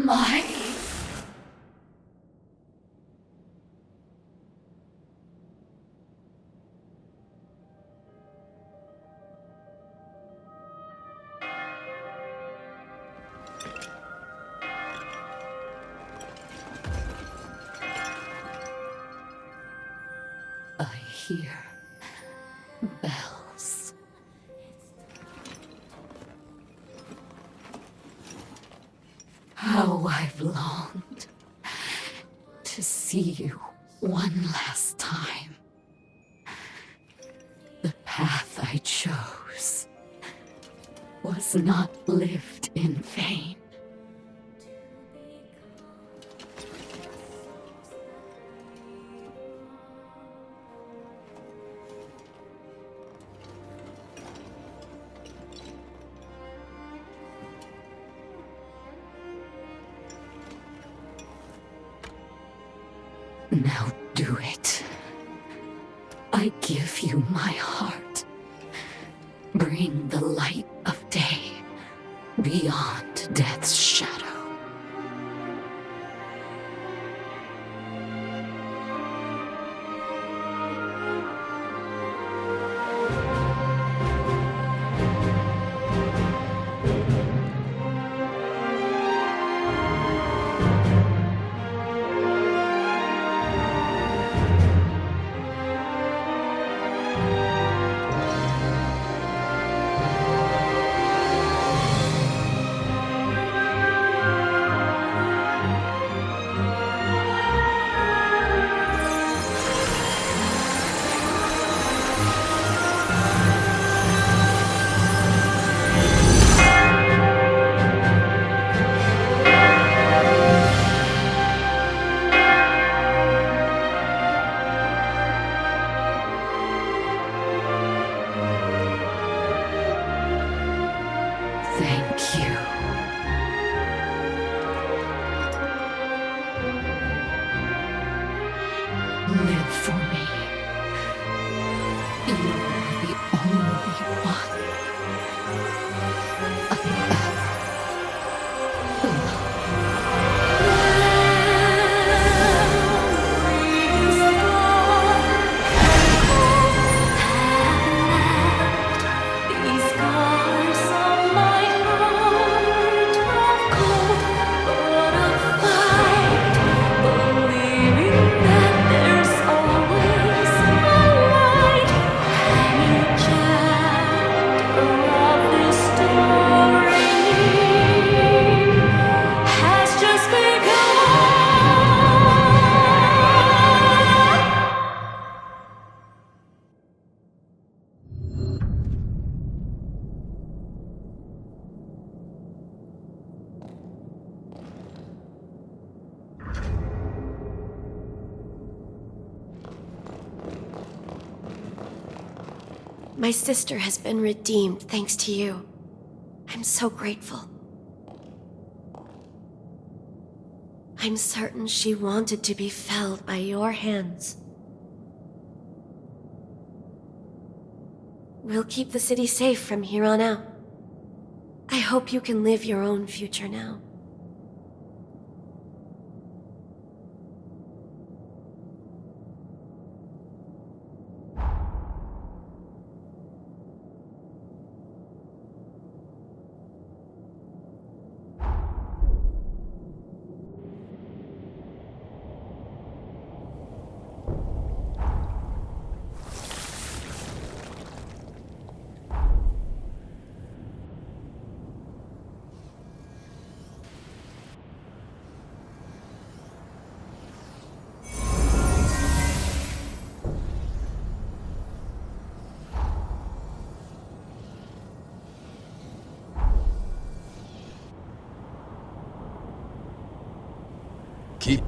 my... I hear bells. How I've longed to see you one last time. The path I chose was not lived in vain. Now do it. I give you my heart. Bring the light of day beyond death's shadow. Thank you. Live for me. You are the only one
These scars on my heart of cold, but of fight, believing that there's always a light. Any chapter of this story has just begun. My sister has been redeemed thanks to you. I'm so grateful. I'm certain she wanted to be felled by your hands. We'll keep the city safe from here on out. I hope you can live your own future now.
Keep.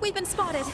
We've been spotted.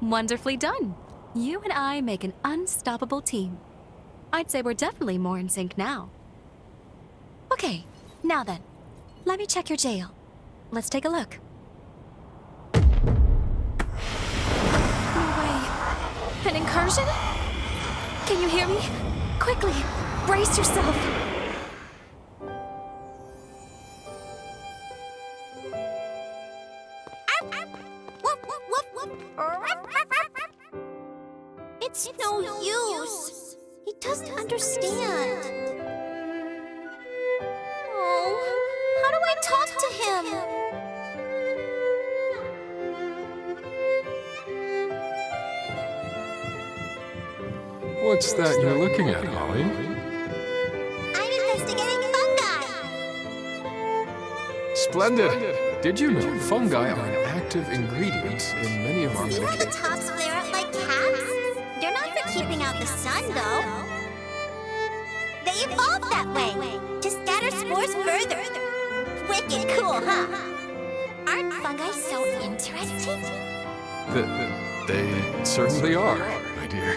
Wonderfully done. You and I make an unstoppable team. I'd say we're definitely more in sync now. Okay, now then, let me check your jail. Let's take a look. No way. An incursion? Can you hear me? Quickly, brace yourself.
It's no use. He doesn't understand. Oh, how do I talk to him?
What's that you're looking at, Holly?
I'm investigating fungi.
Splendid! Did you know fungi are an active ingredient in many of our
See how the
medications?
tops flare up like caps? They're not for keeping out the sun, though. They evolved that way, to scatter spores further. Wicked cool, huh? Aren't fungi so interesting?
They certainly are, my dear.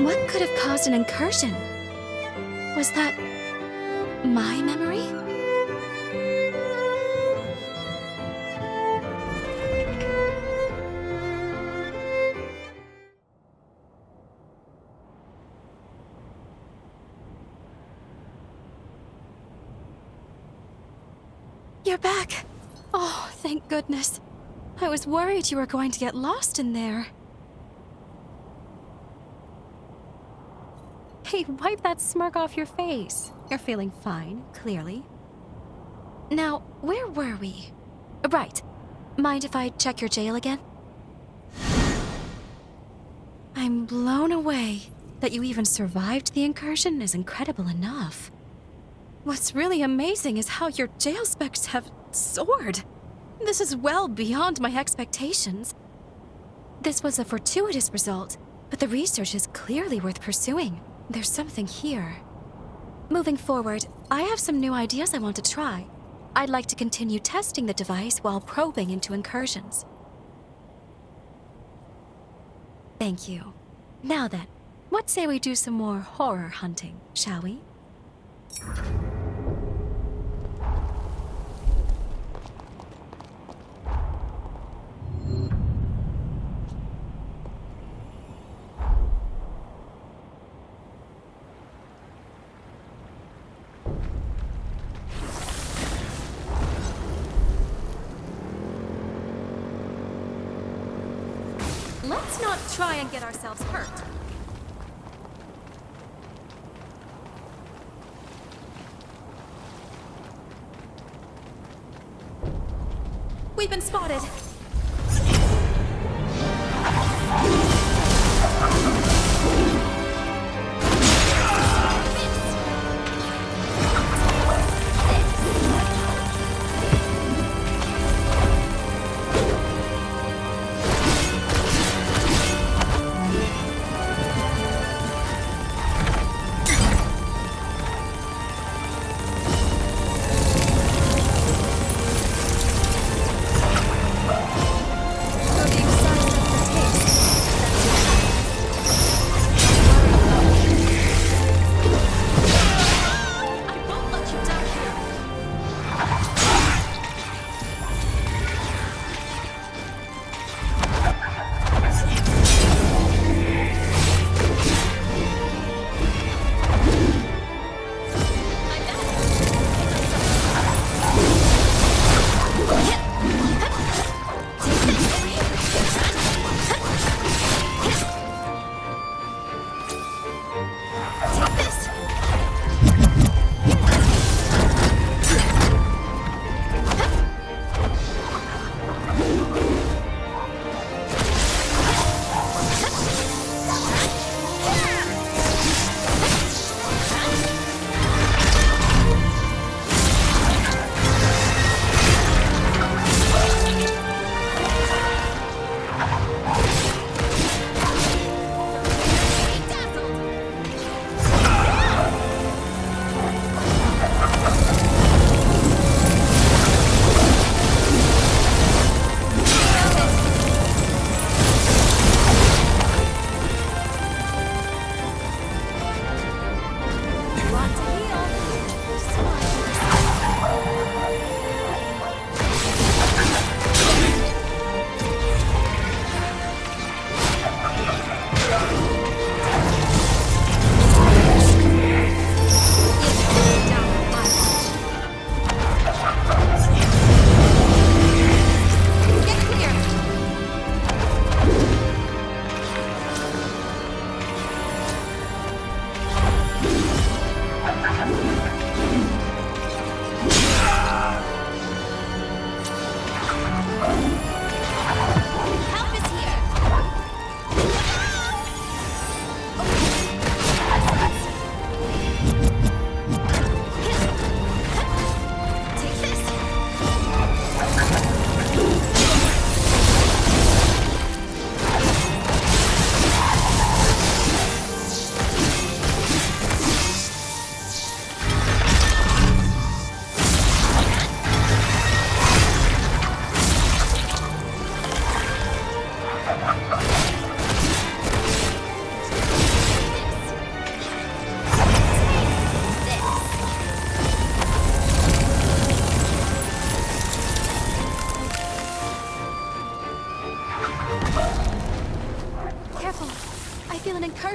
What could have caused an incursion? Was that my memory? You're back. Oh, thank goodness. I was worried you were going to get lost in there. Hey, wipe that smirk off your face. You're feeling fine, clearly. Now, where were we? Right. Mind if I check your jail again? I'm blown away. That you even survived the incursion is incredible enough. What's really amazing is how your jail specs have soared. This is well beyond my expectations. This was a fortuitous result, but the research is clearly worth pursuing. There's something here. Moving forward, I have some new ideas I want to try. I'd like to continue testing the device while probing into incursions. Thank you. Now then, what say we do some more horror hunting, shall we? Let's not try and get ourselves hurt. We've been spotted.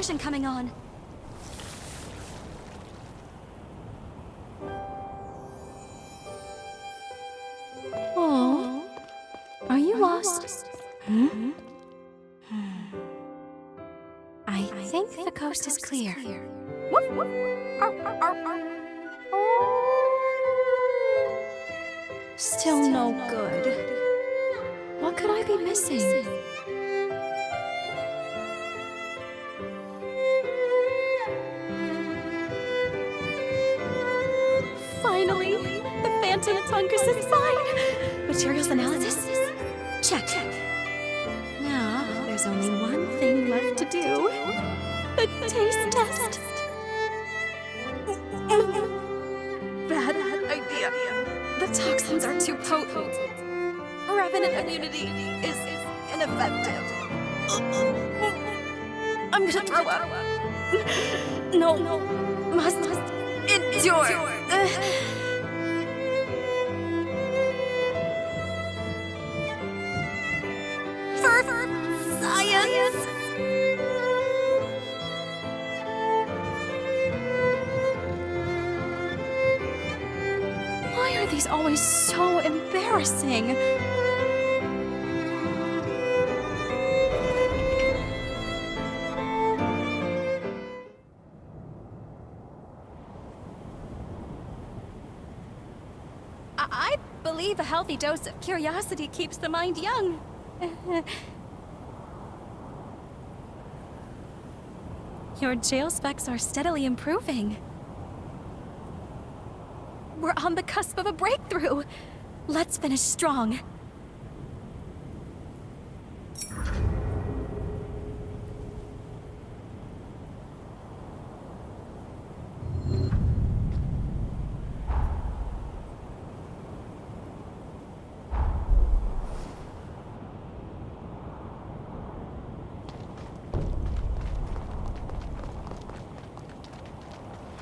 vision coming on. Oh, are you lost? Hmm? I think the coast is clear. Still no good. What could I be missing? Finally, the phantom fungus is fine. Materials analysis? Check. Now, there's only one thing left to do. The taste test. Bad idea. The toxins are too potent. Revenant immunity is ineffective. I'm gonna throw up. No, must endure. For science. Why are these always so embarrassing? I believe a healthy dose of curiosity keeps the mind young. Your jail specs are steadily improving. We're on the cusp of a breakthrough. Let's finish strong.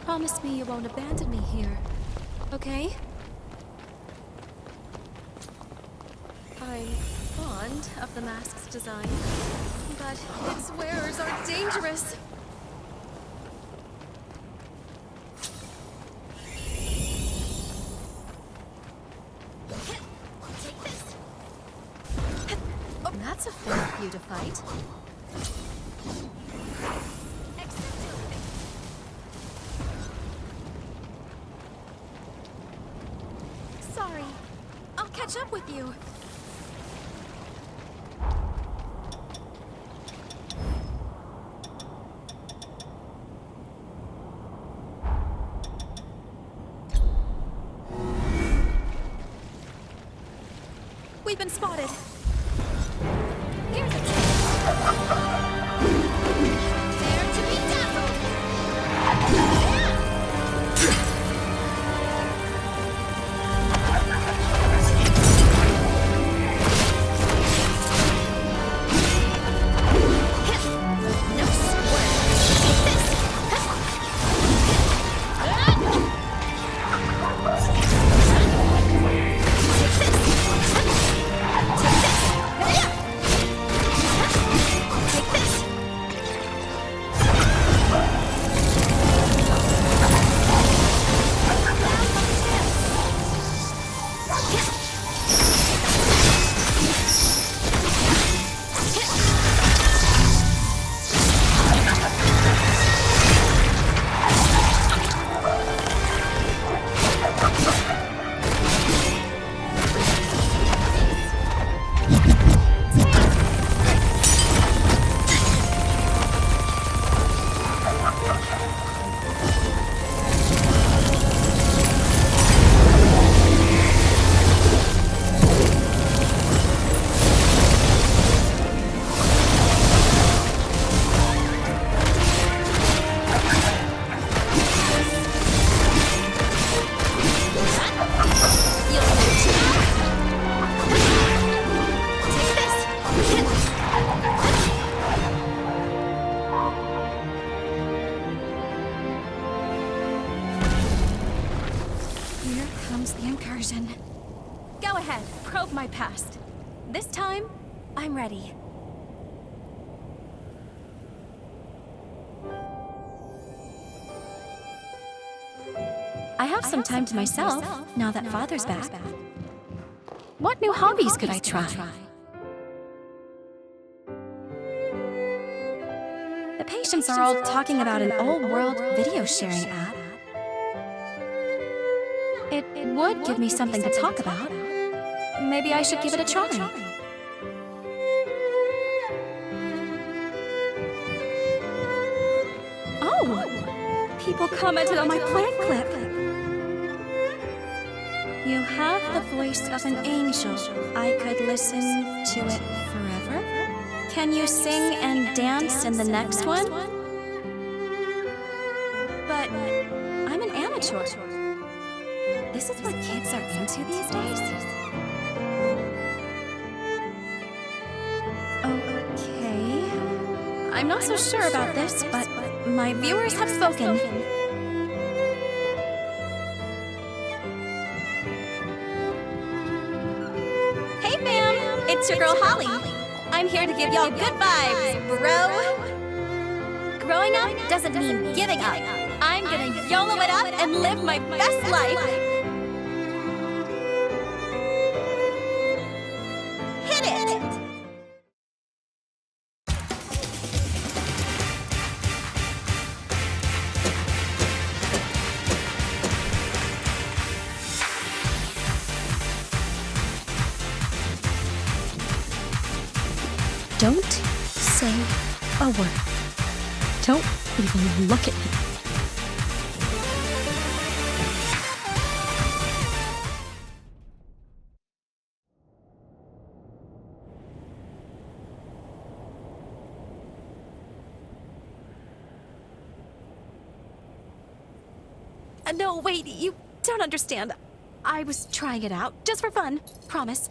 Promise me you won't abandon me here, okay? I'm fond of the mask's design, but its wearers are dangerous.
Take this.
That's a fair feud to fight. Sorry. I'll catch up with you. We've been spotted. Here's a
Dare to be dazzled. No swear. Take this. Take this.
Here comes the incursion. Go ahead, probe my past. This time, I'm ready. I have some time to myself now that Father's back. What new hobbies could I try? The patients are all talking about an old-world video sharing app. It would give me something to talk about. Maybe I should give it a try. Oh! People commented on my plant clip. You have the voice of an angel. I could listen to it forever. Can you sing and dance in the next one? But I'm an amateur. This is what kids are into these days? Okay. I'm not so sure about this, but my viewers have spoken. Hey fam! It's your girl Holly. I'm here to give y'all good vibes, bro. Growing up doesn't mean giving up. I'm gonna YOLO it up and live my best life. Hit it!
Don't say a word. Don't even look at me.
No, wait, you don't understand. I was trying it out, just for fun, promise.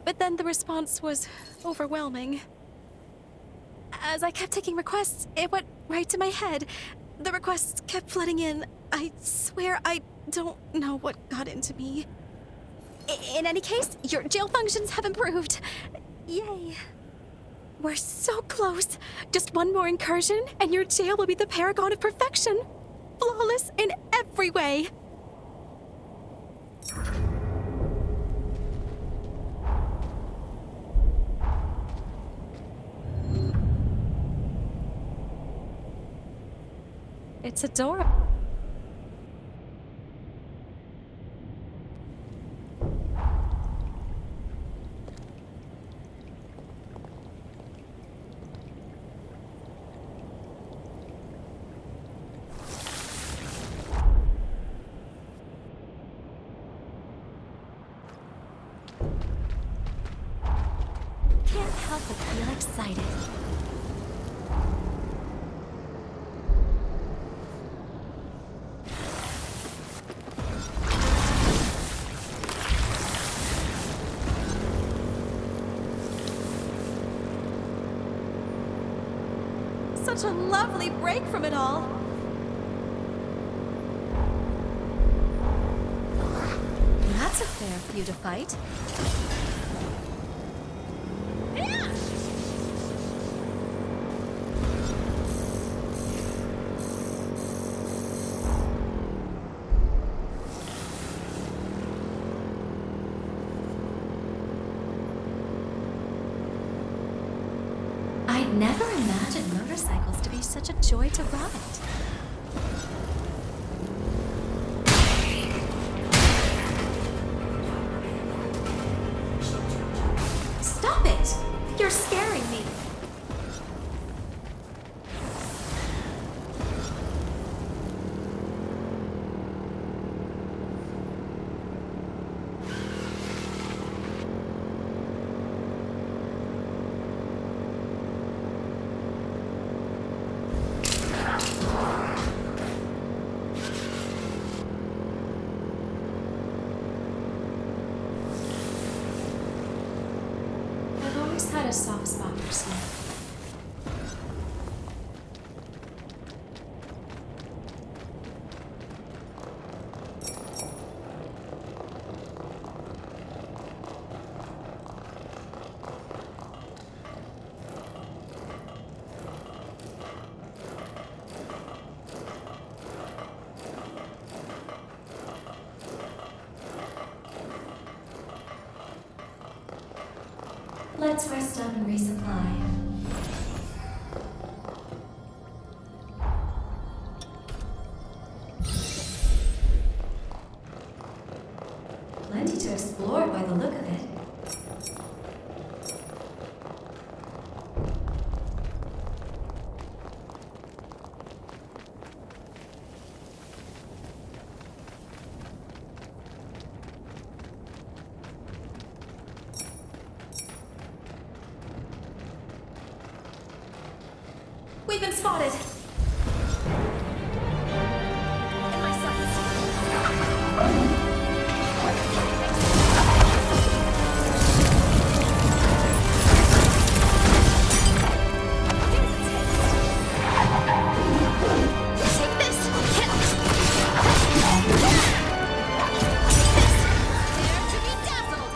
But then the response was overwhelming. As I kept taking requests, it went right to my head. The requests kept flooding in. I swear I don't know what got into me. In any case, your jail functions have improved. Yay. We're so close. Just one more incursion, and your jail will be the paragon of perfection. Flawless in every way. It's adorable. Can't help but feel excited. Such a lovely break from it all. That's a fair feud to fight. I'd never imagined motorcycles to be such a joy to ride. Stop it! You're scaring me. I've always had a soft spot for snow. Let's rest up and resupply. Plenty to explore by the look of it. We've been spotted. In my sights. Take this. Hit. This. Dare to be dazzled.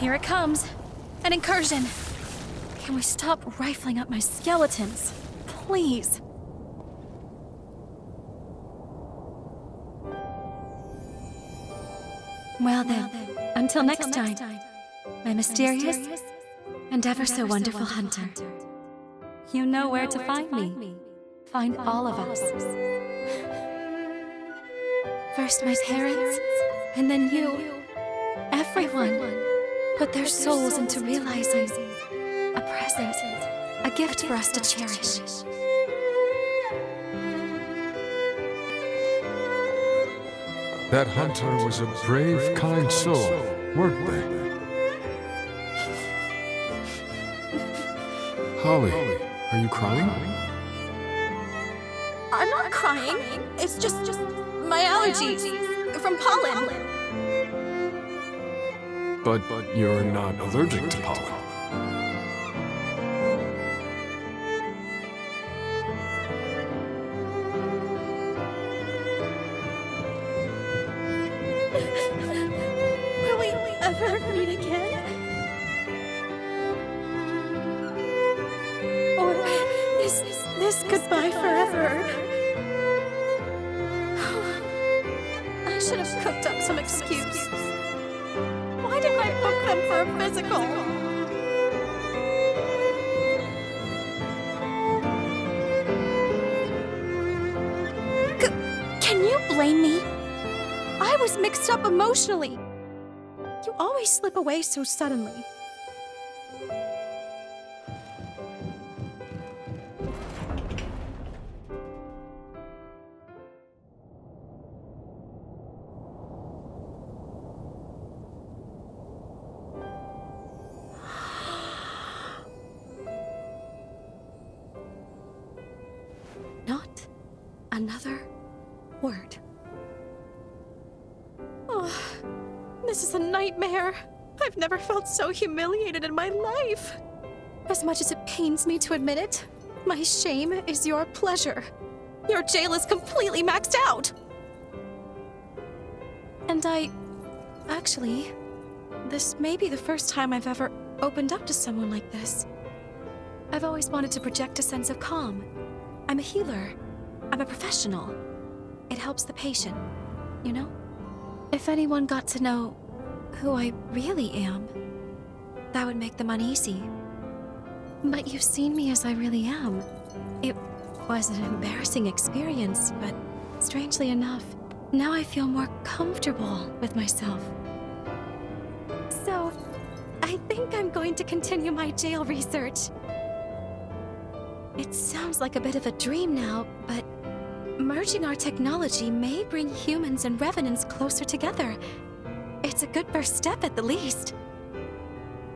Here it comes. An incursion. Can we stop rifling up my skeletons? Please. Well then, until next time, my mysterious and ever so wonderful hunter. You know where to find me. Find all of us. First my parents, and then you. Everyone put their souls into realizing a present, a gift for us to cherish.
That hunter was a brave, kind soul, weren't they? Holly, are you crying?
I'm not crying. It's just my allergies from pollen.
But you're not allergic to pollen.
Will we ever meet again? Or is this goodbye forever? I should have cooked up some excuse. Why didn't I book them for a physical? Can you blame me? I was mixed up emotionally. You always slip away so suddenly. Not another word. Oh, this is a nightmare. I've never felt so humiliated in my life. As much as it pains me to admit it, my shame is your pleasure. Your jail is completely maxed out. And actually, this may be the first time I've ever opened up to someone like this. I've always wanted to project a sense of calm. I'm a healer. I'm a professional. It helps the patient, you know? If anyone got to know who I really am, that would make them uneasy. But you've seen me as I really am. It was an embarrassing experience, but strangely enough, now I feel more comfortable with myself. So, I think I'm going to continue my jail research. It sounds like a bit of a dream now, but merging our technology may bring humans and revenants closer together. It's a good first step at the least.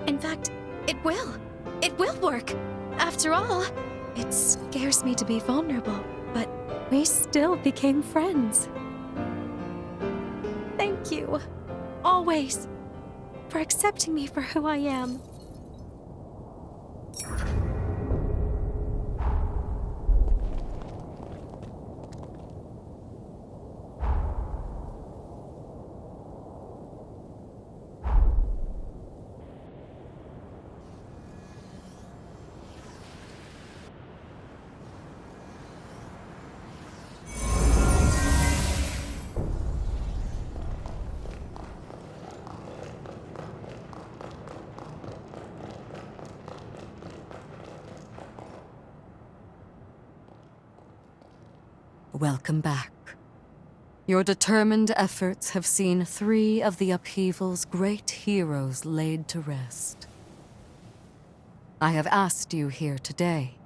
In fact, it will. It will work. After all, it scares me to be vulnerable, but we still became friends. Thank you, always, for accepting me for who I am.
Welcome back. Your determined efforts have seen 3 of the upheaval's great heroes laid to rest. I have asked you here today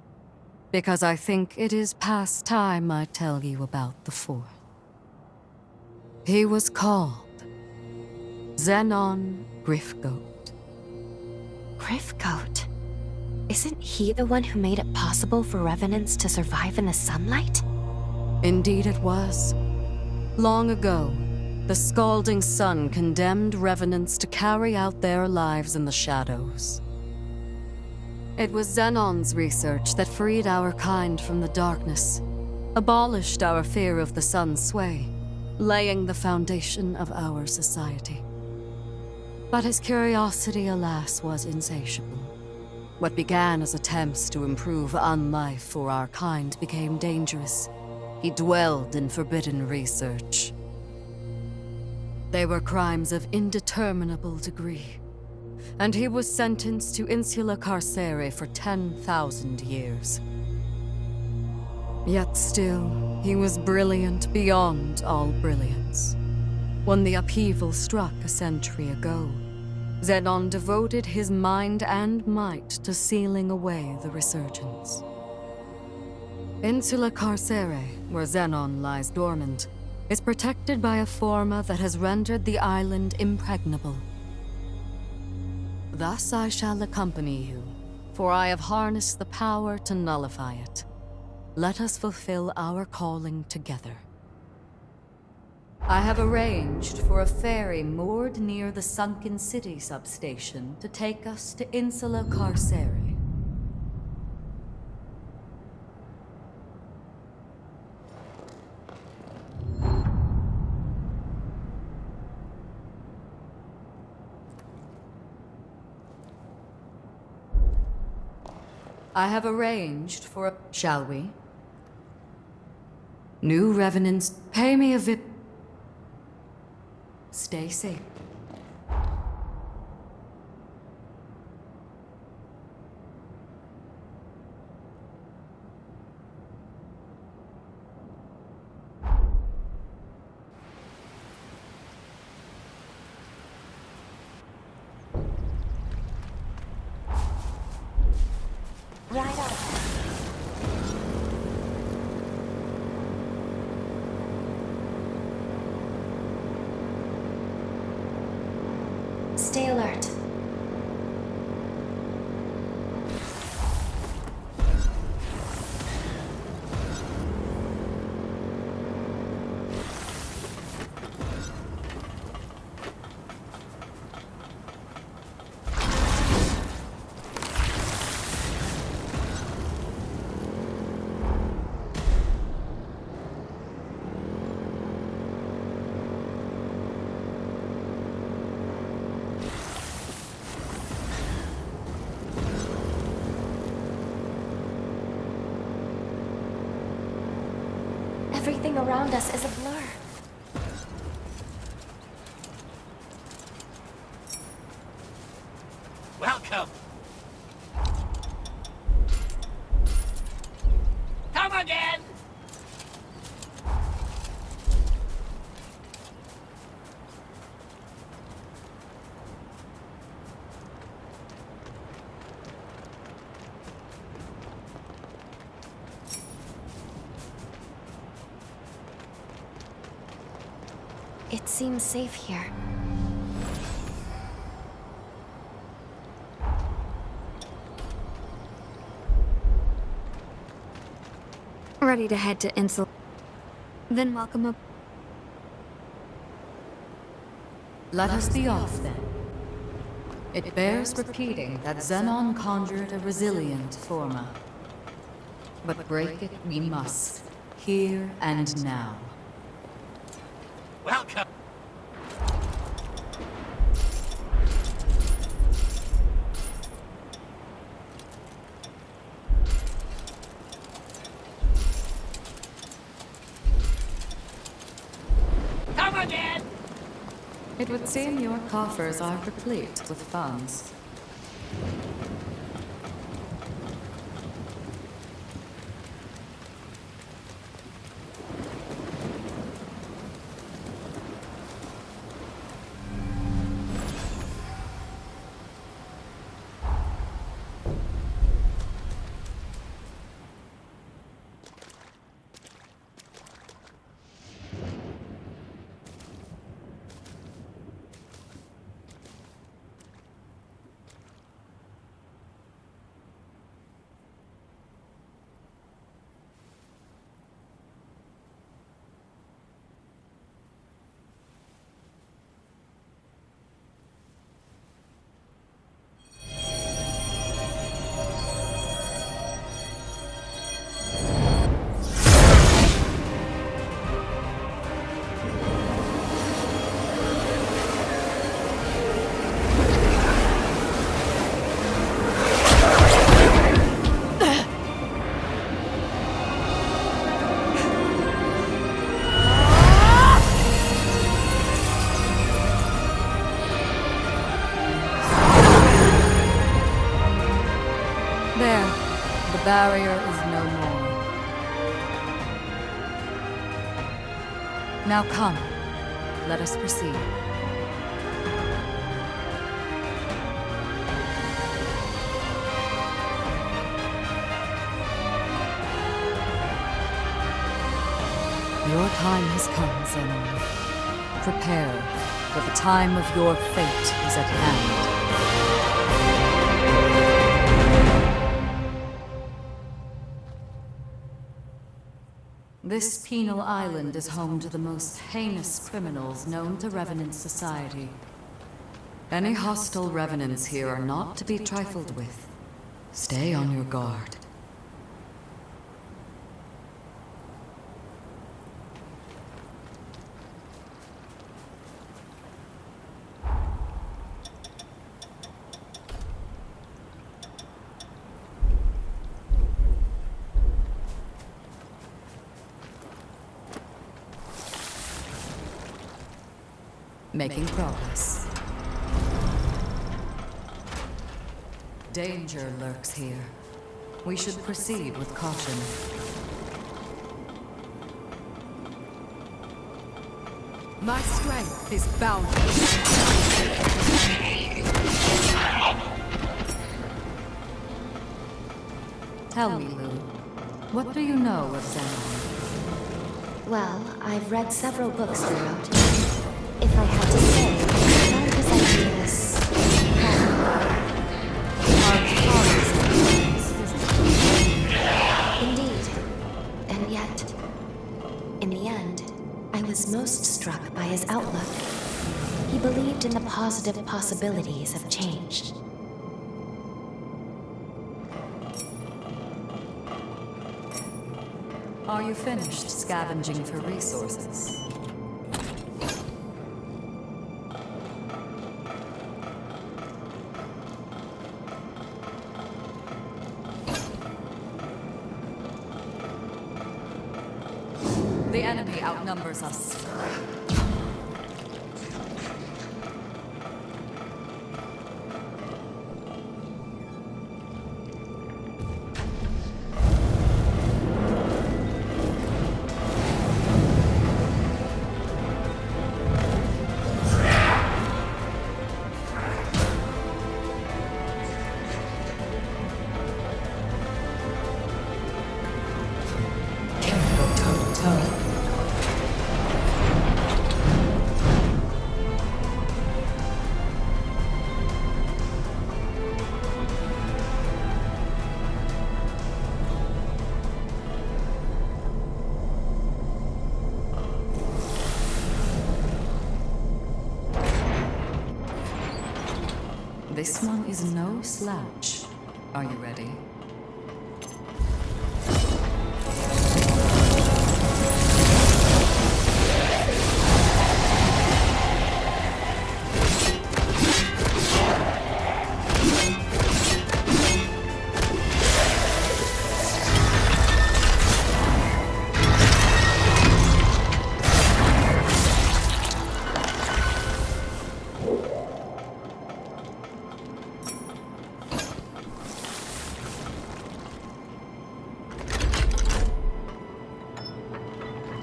because I think it is past time I tell you about the 4th. He was called Xenon Grifgoat.
Grifgoat? Isn't he the one who made it possible for revenants to survive in the sunlight?
Indeed it was. Long ago, the scalding sun condemned revenants to carry out their lives in the shadows. It was Xenon's research that freed our kind from the darkness, abolished our fear of the sun's sway, laying the foundation of our society. But his curiosity, alas, was insatiable. What began as attempts to improve unlife for our kind became dangerous. He dwelled in forbidden research. They were crimes of indeterminable degree, and he was sentenced to insula carcere for 10,000 years. Yet still, he was brilliant beyond all brilliance. When the upheaval struck a century ago, Xenon devoted his mind and might to sealing away the resurgence. Insula Carcere, where Xenon lies dormant, is protected by a forma that has rendered the island impregnable. Thus I shall accompany you, for I have harnessed the power to nullify it. Let us fulfill our calling together. I have arranged for a ferry moored near the sunken city substation to take us to Insula Carcere. I have arranged for a... Shall we? New revenants, pay me a vip... Stay safe.
Right on. Stay alert.
Everything around us is a blur.
Welcome. Come again.
It seems safe here.
Ready to head to Insel. Then welcome up.
Let us be off then. It bears repeating that Xenon conjured a resilient Forma. But break it we must, here and now.
Welcome. Come again.
It would seem your coffers are replete with funds. The barrier is no more. Now come, let us proceed. Your time has come, Xenon. Prepare, for the time of your fate is at hand. This penal island is home to the most heinous criminals known to Revenant society. Any hostile revenants here are not to be trifled with. Stay on your guard. Making progress. Danger lurks here. We should proceed with caution.
My strength is boundless.
Tell me, Lou, what do you know of Xenon?
Well, I've read several books throughout. If I had to say, I found his ideas indeed. And yet, in the end, I was most struck by his outlook. He believed in the positive possibilities of change.
Are you finished scavenging for resources? The enemy outnumbers us. This one is no slouch. Are you ready?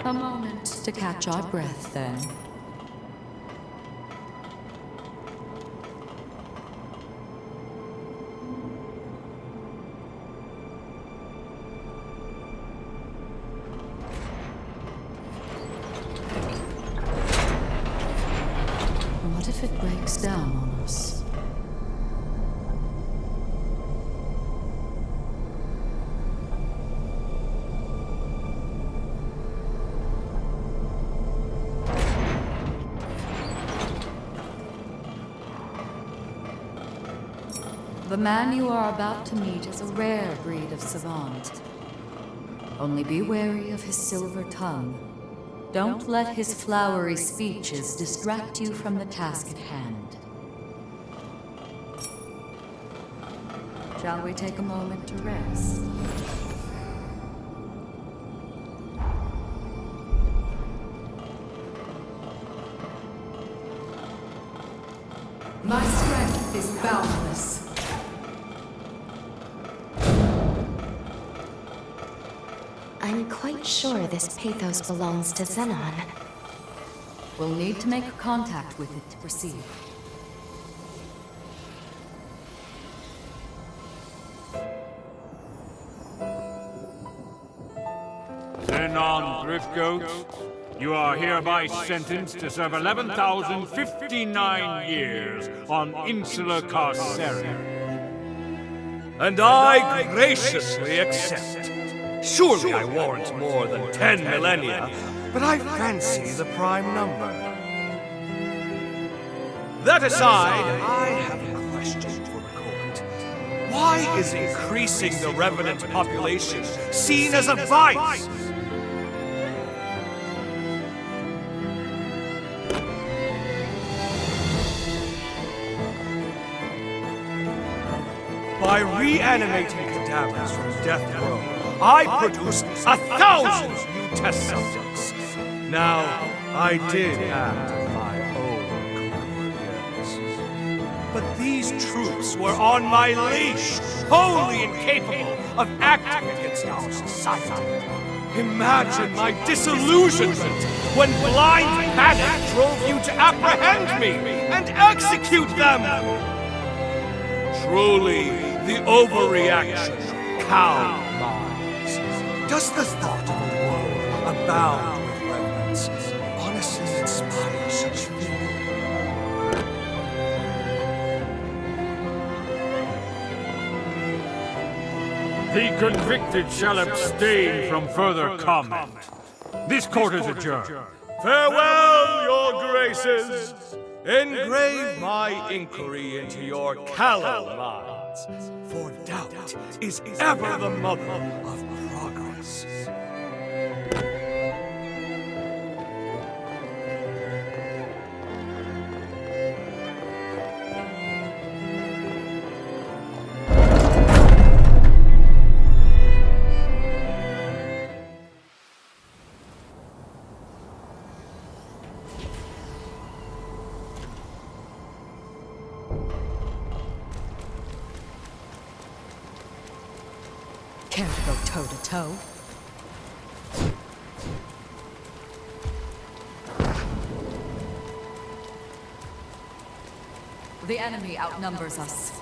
A moment to catch our breath, then. What if it breaks down on us? The man you are about to meet is a rare breed of savant. Only be wary of his silver tongue. Don't let his flowery speeches distract you from the task at hand. Shall we take a moment to rest?
My strength is boundless.
I'm quite sure this pathos belongs to Xenon.
We'll need to make contact with it to proceed.
Xenon Driftgoat, you are hereby sentenced to serve 11,059 years on Insula Carceria.
And I graciously accept. Surely I warrant more than 10 millennia, but I fancy the prime number. That aside, I have a question for the court. Why is increasing the Revenant population seen as a vice? By reanimating cadavers from death row, I produced 1,000 new test subjects. Now, I did act of my own accord, but these troops were on my leash, wholly incapable of acting against our society. Imagine my disillusionment when blind panic drove you to apprehend me and execute them! Truly, the overreaction cowed minds. Does the thought of a world abound with reverence honestly inspire such fear?
The convicted shall abstain from further comment. This court is adjourned.
Farewell, your graces! Engrave my inquiry into your callow minds, for doubt is ever the mother of progress.
toe-to-toe.
The enemy outnumbers us.